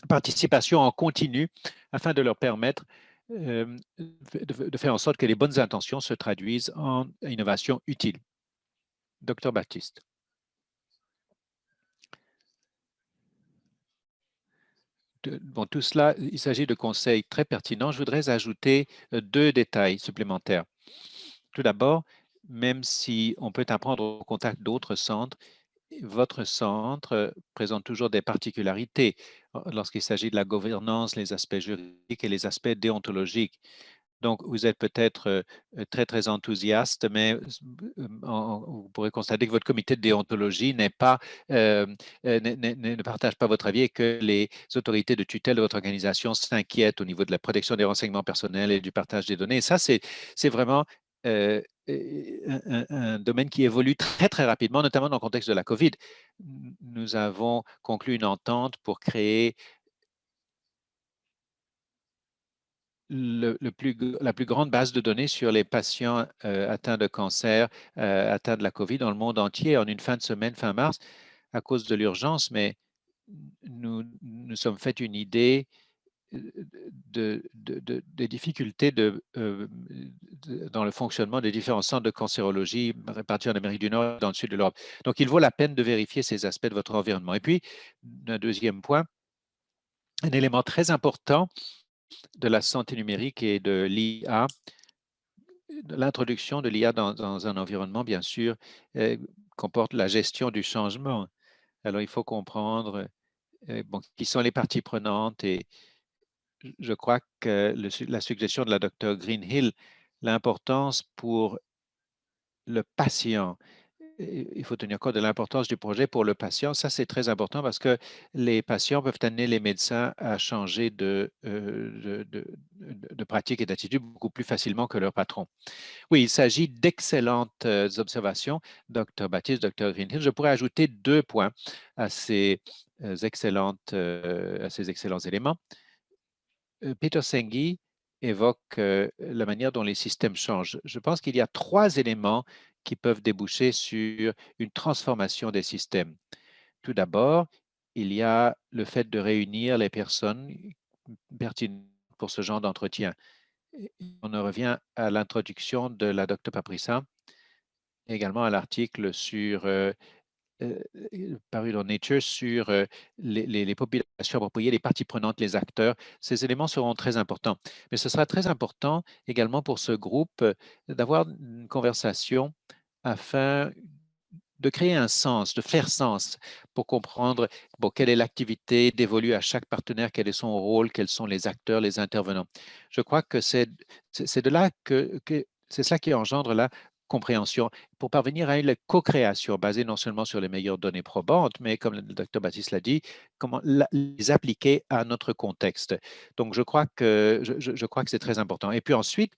participation en continu afin de leur permettre de faire en sorte que les bonnes intentions se traduisent en innovation utile. Docteur Baptiste. Bon, tout cela, il s'agit de conseils très pertinents. Je voudrais ajouter deux détails supplémentaires. Tout d'abord, même si on peut apprendre au contact d'autres centres, votre centre présente toujours des particularités lorsqu'il s'agit de la gouvernance, les aspects juridiques et les aspects déontologiques. Donc, vous êtes peut-être très, très enthousiaste, mais vous pourrez constater que votre comité de déontologie ne partage pas votre avis et que les autorités de tutelle de votre organisation s'inquiètent au niveau de la protection des renseignements personnels et du partage des données. Et ça, c'est vraiment un domaine qui évolue très, très rapidement, notamment dans le contexte de la COVID. Nous avons conclu une entente pour créer la plus grande base de données sur les patients atteints de cancer, atteints de la COVID dans le monde entier en une fin de semaine, fin mars, à cause de l'urgence, mais nous sommes fait une idée des difficultés dans le fonctionnement des différents centres de cancérologie répartis en Amérique du Nord et dans le sud de l'Europe. Donc, il vaut la peine de vérifier ces aspects de votre environnement. Et puis, un deuxième point, un élément très important de la santé numérique et de l'IA, l'introduction de l'IA dans un environnement, bien sûr, comporte la gestion du changement. Alors, il faut comprendre bon, qui sont les parties prenantes et je crois que la suggestion de la docteure Greenhill, l'importance pour le patient il faut tenir compte de l'importance du projet pour le patient. Ça, c'est très important parce que les patients peuvent amener les médecins à changer de pratique et d'attitude beaucoup plus facilement que leur patron. Oui, il s'agit d'excellentes observations, Dr. Baptiste, Dr. Greenhill. Je pourrais ajouter 2 points à à ces excellents éléments. Peter Senge évoque la manière dont les systèmes changent. Je pense qu'il y a 3 éléments qui peuvent déboucher sur une transformation des systèmes. Tout d'abord, il y a le fait de réunir les personnes pertinentes pour ce genre d'entretien. On en revient à l'introduction de la Dr. Paprissa, également à l'article paru dans Nature sur les populations appropriées, les parties prenantes, les acteurs. Ces éléments seront très importants. Mais ce sera très important également pour ce groupe d'avoir une conversation afin de créer un sens, de faire sens pour comprendre bon, quelle est l'activité dévolue à chaque partenaire, quel est son rôle, quels sont les acteurs, les intervenants. Je crois que c'est de là que c'est cela qui engendre la compréhension pour parvenir à une co-création basée non seulement sur les meilleures données probantes, mais comme le docteur Baptiste l'a dit, comment les appliquer à notre contexte. Donc, je crois que c'est très important. Et puis ensuite,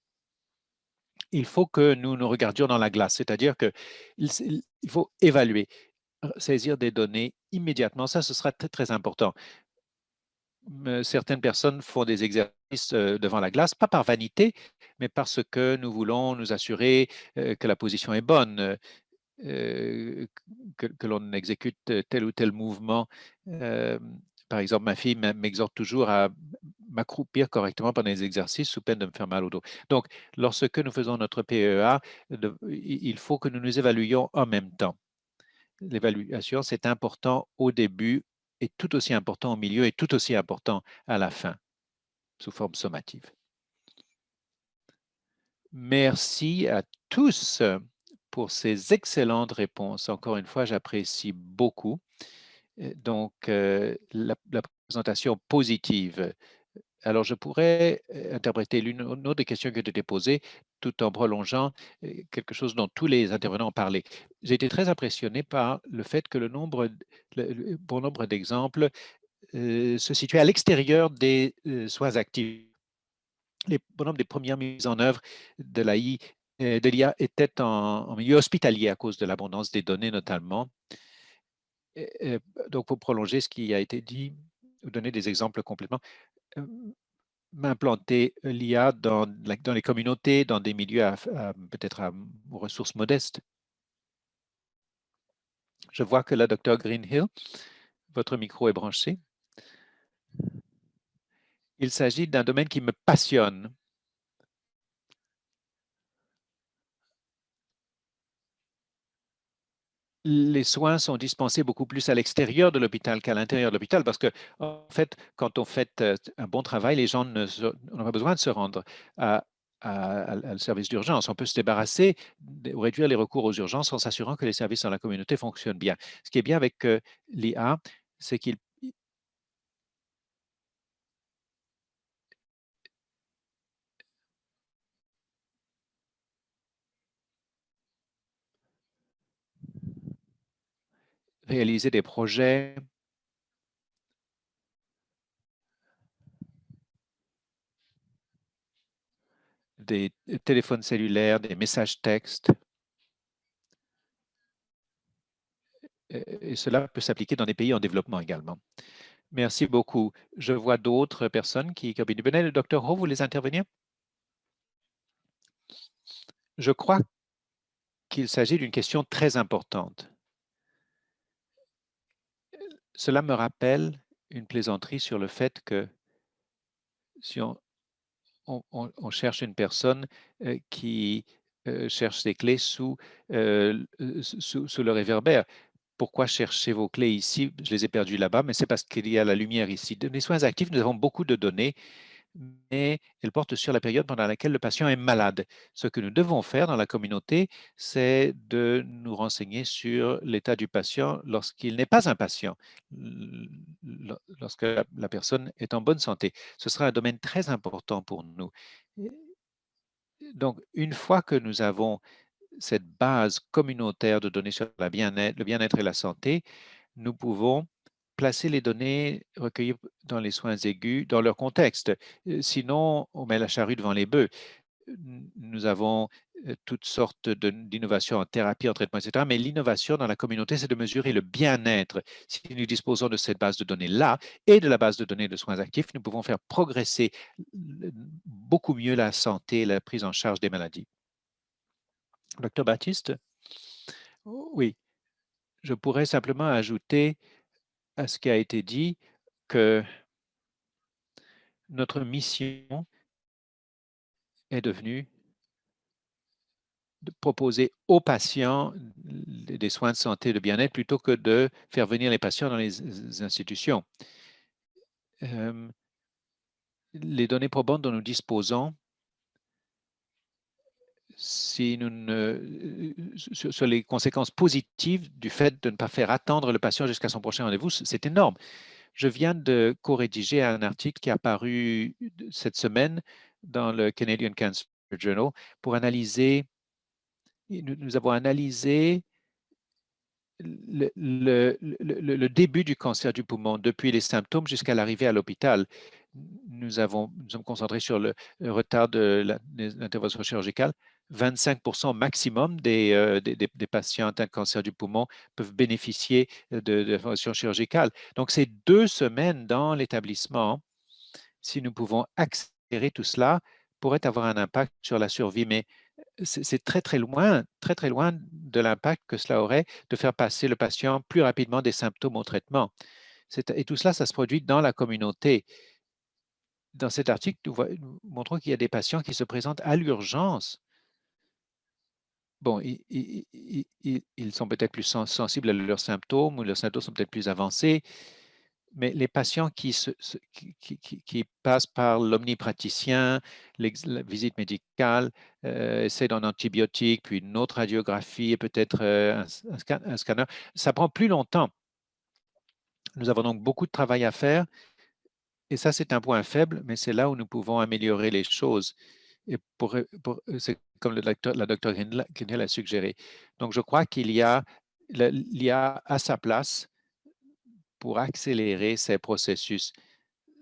il faut que nous nous regardions dans la glace, c'est-à-dire qu'il faut évaluer, saisir des données immédiatement. Ça, ce sera très, très important. Certaines personnes font des exercices devant la glace, pas par vanité, mais parce que nous voulons nous assurer que la position est bonne, que l'on exécute tel ou tel mouvement. Euh, Par exemple, ma fille m'exhorte toujours à m'accroupir correctement pendant les exercices sous peine de me faire mal au dos. Donc, lorsque nous faisons notre PEA, il faut que nous nous évaluions en même temps. L'évaluation, c'est important au début et tout aussi important au milieu et tout aussi important à la fin, sous forme sommative. Merci à tous pour ces excellentes réponses. Encore une fois, j'apprécie beaucoup. Donc, la présentation positive. Alors, je pourrais interpréter l'une ou l'autre des questions qui ont été posées tout en prolongeant quelque chose dont tous les intervenants ont parlé. J'ai été très impressionné par le fait que le bon nombre d'exemples se situaient à l'extérieur des soins actifs. Les bon nombre des premières mises en œuvre de de l'IA étaient en milieu hospitalier à cause de l'abondance des données notamment. Donc, pour prolonger ce qui a été dit, ou donner des exemples complètement, implanter l'IA dans les communautés, dans des milieux peut-être aux ressources modestes. Je vois que la docteur Greenhill, votre micro est branché. Il s'agit d'un domaine qui me passionne. Les soins sont dispensés beaucoup plus à l'extérieur de l'hôpital qu'à l'intérieur de l'hôpital parce que, en fait, quand on fait un bon travail, les gens n'ont pas besoin de se rendre à, au service d'urgence. On peut se débarrasser ou réduire les recours aux urgences en s'assurant que les services dans la communauté fonctionnent bien. Ce qui est bien avec l'IA, c'est qu'il réalise des projets, des téléphones cellulaires, des messages textes, et cela peut s'appliquer dans des pays en développement également. Merci beaucoup. Je vois d'autres personnes qui copient du bonnet. Le docteur Ho, vous voulez intervenir? Je crois qu'il s'agit d'une question très importante. Cela me rappelle une plaisanterie sur le fait que si on cherche une personne qui cherche ses clés sous le réverbère, pourquoi chercher vos clés ici? Je les ai perdues là-bas, mais c'est parce qu'il y a la lumière ici. Dans les soins actifs, nous avons beaucoup de données, mais elles portent sur la période pendant laquelle le patient est malade. Ce que nous devons faire dans la communauté, c'est de nous renseigner sur l'état du patient lorsqu'il n'est pas un patient, lorsque la personne est en bonne santé. Ce sera un domaine très important pour nous. Donc, une fois que nous avons cette base communautaire de données sur le bien-être et la santé, nous pouvons placer les données recueillies dans les soins aigus dans leur contexte. Sinon, on met la charrue devant les bœufs. Nous avons toutes sortes d'innovations en thérapie, en traitement, etc. Mais l'innovation dans la communauté, c'est de mesurer le bien-être. Si nous disposons de cette base de données-là et de la base de données de soins actifs, nous pouvons faire progresser beaucoup mieux la santé et la prise en charge des maladies. Docteur Baptiste? Oui, je pourrais simplement ajouter à ce qui a été dit que notre mission est devenue de proposer aux patients des soins de santé et de bien-être plutôt que de faire venir les patients dans les institutions. Les données probantes dont nous disposons, si nous sur les conséquences positives du fait de ne pas faire attendre le patient jusqu'à son prochain rendez-vous, c'est énorme. Je viens de co-rédiger un article qui est apparu cette semaine dans le Canadian Cancer Journal pour analyser, nous avons analysé le début du cancer du poumon, depuis les symptômes jusqu'à l'arrivée à l'hôpital. Nous sommes concentrés sur le retard de l'intervention chirurgicale. 25% maximum des patients atteints de cancer du poumon peuvent bénéficier de l'intervention chirurgicale. Donc, c'est 2 semaines dans l'établissement. Si nous pouvons accélérer tout cela, pourrait avoir un impact sur la survie. Mais c'est très loin de l'impact que cela aurait de faire passer le patient plus rapidement des symptômes au traitement. Et tout cela, ça se produit dans la communauté. Dans cet article, nous montrons qu'il y a des patients qui se présentent à l'urgence. Bon, ils sont peut-être plus sensibles à leurs symptômes ou leurs symptômes sont peut-être plus avancés, mais les patients qui passent par l'omnipraticien, la visite médicale, essaient d'un antibiotique, puis une autre radiographie et peut-être un scanner, ça prend plus longtemps. Nous avons donc beaucoup de travail à faire et ça, c'est un point faible, mais c'est là où nous pouvons améliorer les choses. Et c'est comme la docteure Grindel a suggéré. Donc, je crois qu'il y a l'IA à sa place pour accélérer ces processus.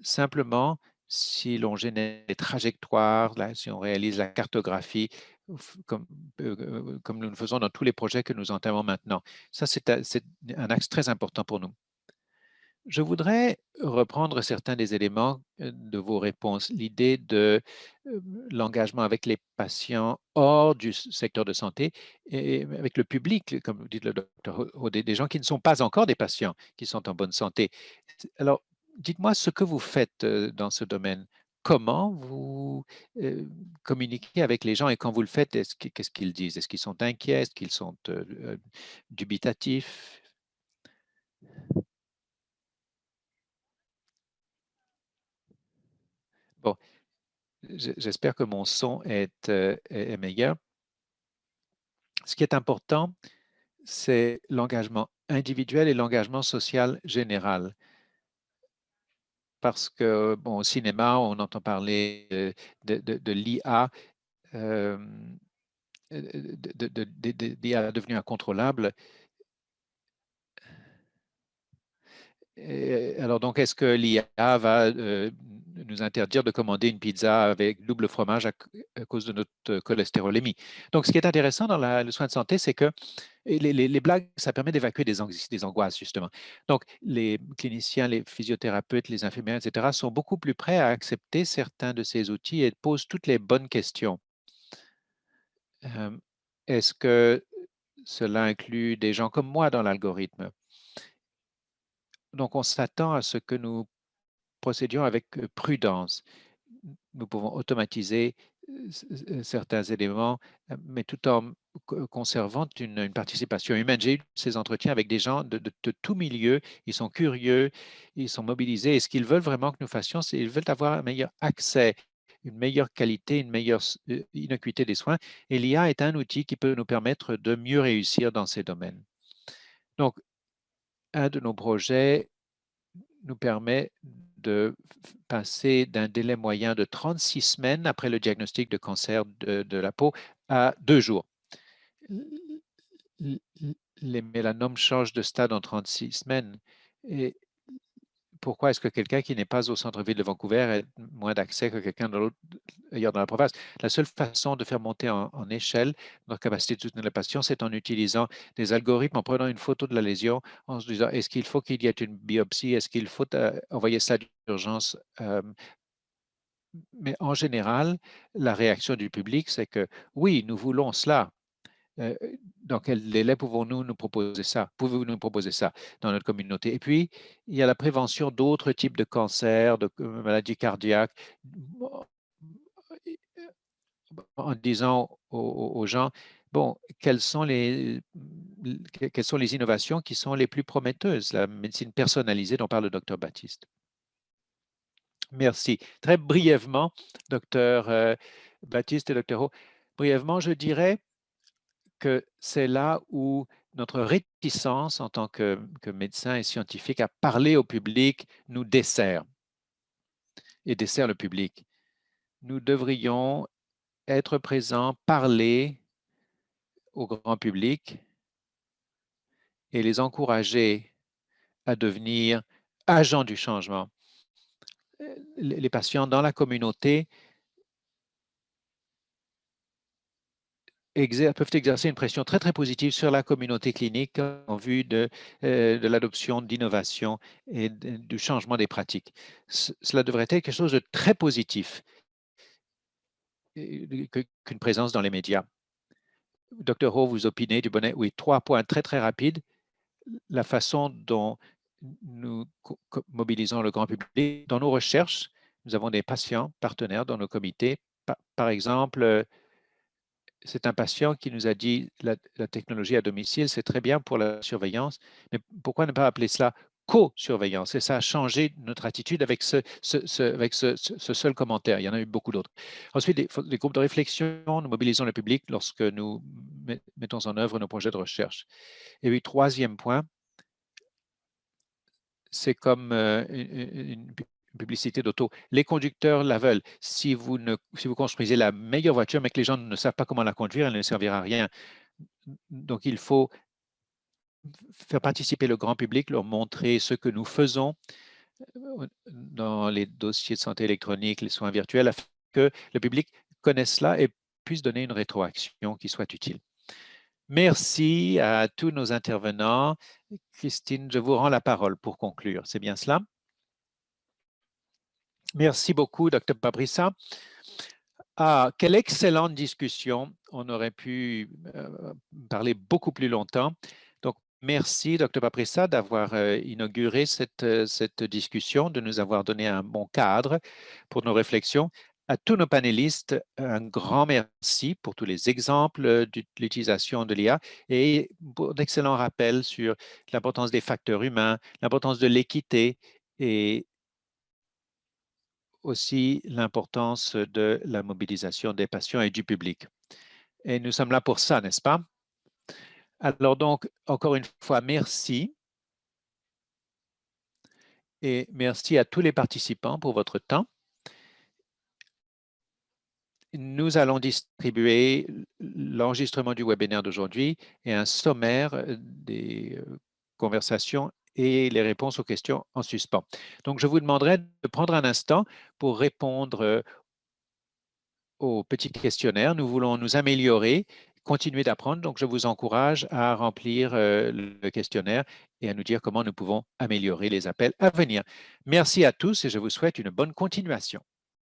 Simplement, si l'on génère des trajectoires, là, si on réalise la cartographie, comme nous le faisons dans tous les projets que nous entamons maintenant, ça, c'est un axe très important pour nous. Je voudrais reprendre certains des éléments de vos réponses. L'idée de l'engagement avec les patients hors du secteur de santé et avec le public, comme vous dites le docteur Audet, des gens qui ne sont pas encore des patients, qui sont en bonne santé. Alors, dites-moi ce que vous faites dans ce domaine. Comment vous communiquez avec les gens et quand vous le faites, qu'est-ce qu'ils disent? Est-ce qu'ils sont inquiets? Est-ce qu'ils sont dubitatifs? Bon, j'espère que mon son est meilleur. Ce qui est important, c'est l'engagement individuel et l'engagement social général. Parce que, bon, au cinéma, on entend parler de l'IA, d'IA devenue incontrôlable. Alors donc, est-ce que l'IA va nous interdire de commander une pizza avec double fromage à cause de notre cholestérolémie? Donc, ce qui est intéressant dans le soin de santé, c'est que les blagues, ça permet d'évacuer des angoisses, justement. Donc, les cliniciens, les physiothérapeutes, les infirmières, etc., sont beaucoup plus prêts à accepter certains de ces outils et posent toutes les bonnes questions. Est-ce que cela inclut des gens comme moi dans l'algorithme? Donc, on s'attend à ce que nous procédions avec prudence. Nous pouvons automatiser certains éléments, mais tout en conservant une participation humaine. J'ai eu ces entretiens avec des gens de tout milieu. Ils sont curieux, ils sont mobilisés. Et ce qu'ils veulent vraiment que nous fassions, c'est qu'ils veulent avoir un meilleur accès, une meilleure qualité, une meilleure innocuité des soins. Et l'IA est un outil qui peut nous permettre de mieux réussir dans ces domaines. Donc, un de nos projets nous permet de passer d'un délai moyen de 36 semaines après le diagnostic de cancer de la peau à 2 jours. les mélanomes changent de stade en 36 semaines. Et pourquoi est-ce que quelqu'un qui n'est pas au centre-ville de Vancouver a moins d'accès que quelqu'un ailleurs dans la province? La seule façon de faire monter en échelle notre capacité de soutenir les patients, c'est en utilisant des algorithmes, en prenant une photo de la lésion, en se disant, est-ce qu'il faut qu'il y ait une biopsie? Est-ce qu'il faut envoyer ça d'urgence? Mais en général, la réaction du public, c'est que oui, nous voulons cela. Dans quel délai pouvons-nous nous proposer ça? Pouvez-vous nous proposer ça dans notre communauté? Et puis, il y a la prévention d'autres types de cancers, de maladies cardiaques, en disant aux gens, bon, quelles sont les innovations qui sont les plus prometteuses? La médecine personnalisée dont parle le docteur Baptiste. Merci. Très brièvement, docteur Baptiste et docteur Ho, brièvement, je dirais que c'est là où notre réticence en tant que médecin et scientifique à parler au public nous dessert et dessert le public. Nous devrions être présents, parler au grand public et les encourager à devenir agents du changement. Les patients dans la communauté peuvent exercer une pression très, très positive sur la communauté clinique en vue de l'adoption d'innovation et du changement des pratiques. Cela devrait être quelque chose de très positif qu'une présence dans les médias. Docteur Ho, vous opinez du bonnet? Oui, 3 points très, très rapides. La façon dont nous mobilisons le grand public. Dans nos recherches, nous avons des patients partenaires dans nos comités. Par exemple, c'est un patient qui nous a dit la technologie à domicile, c'est très bien pour la surveillance, mais pourquoi ne pas appeler cela co-surveillance? Et ça a changé notre attitude avec ce seul commentaire. Il y en a eu beaucoup d'autres. Ensuite, les groupes de réflexion, nous mobilisons le public lorsque nous mettons en œuvre nos projets de recherche. Et puis, troisième point, c'est comme une publicité d'auto. Les conducteurs la veulent. Si vous construisez la meilleure voiture, mais que les gens ne savent pas comment la conduire, elle ne servira à rien. Donc, il faut faire participer le grand public, leur montrer ce que nous faisons dans les dossiers de santé électronique, les soins virtuels, afin que le public connaisse cela et puisse donner une rétroaction qui soit utile. Merci à tous nos intervenants. Christine, je vous rends la parole pour conclure. C'est bien cela? Merci beaucoup, Dr. Paprissa. Ah, quelle excellente discussion. On aurait pu parler beaucoup plus longtemps. Donc, merci, Dr. Paprissa, d'avoir inauguré cette discussion, de nous avoir donné un bon cadre pour nos réflexions. À tous nos panélistes, un grand merci pour tous les exemples de l'utilisation de l'IA et pour d'excellents rappels sur l'importance des facteurs humains, l'importance de l'équité et aussi l'importance de la mobilisation des patients et du public. Et nous sommes là pour ça, n'est-ce pas? Alors donc, encore une fois, merci. Et merci à tous les participants pour votre temps. Nous allons distribuer l'enregistrement du webinaire d'aujourd'hui et un sommaire des conversations et les réponses aux questions en suspens. Donc, je vous demanderai de prendre un instant pour répondre au petit questionnaire. Nous voulons nous améliorer, continuer d'apprendre. Donc, je vous encourage à remplir le questionnaire et à nous dire comment nous pouvons améliorer les appels à venir. Merci à tous et je vous souhaite une bonne continuation.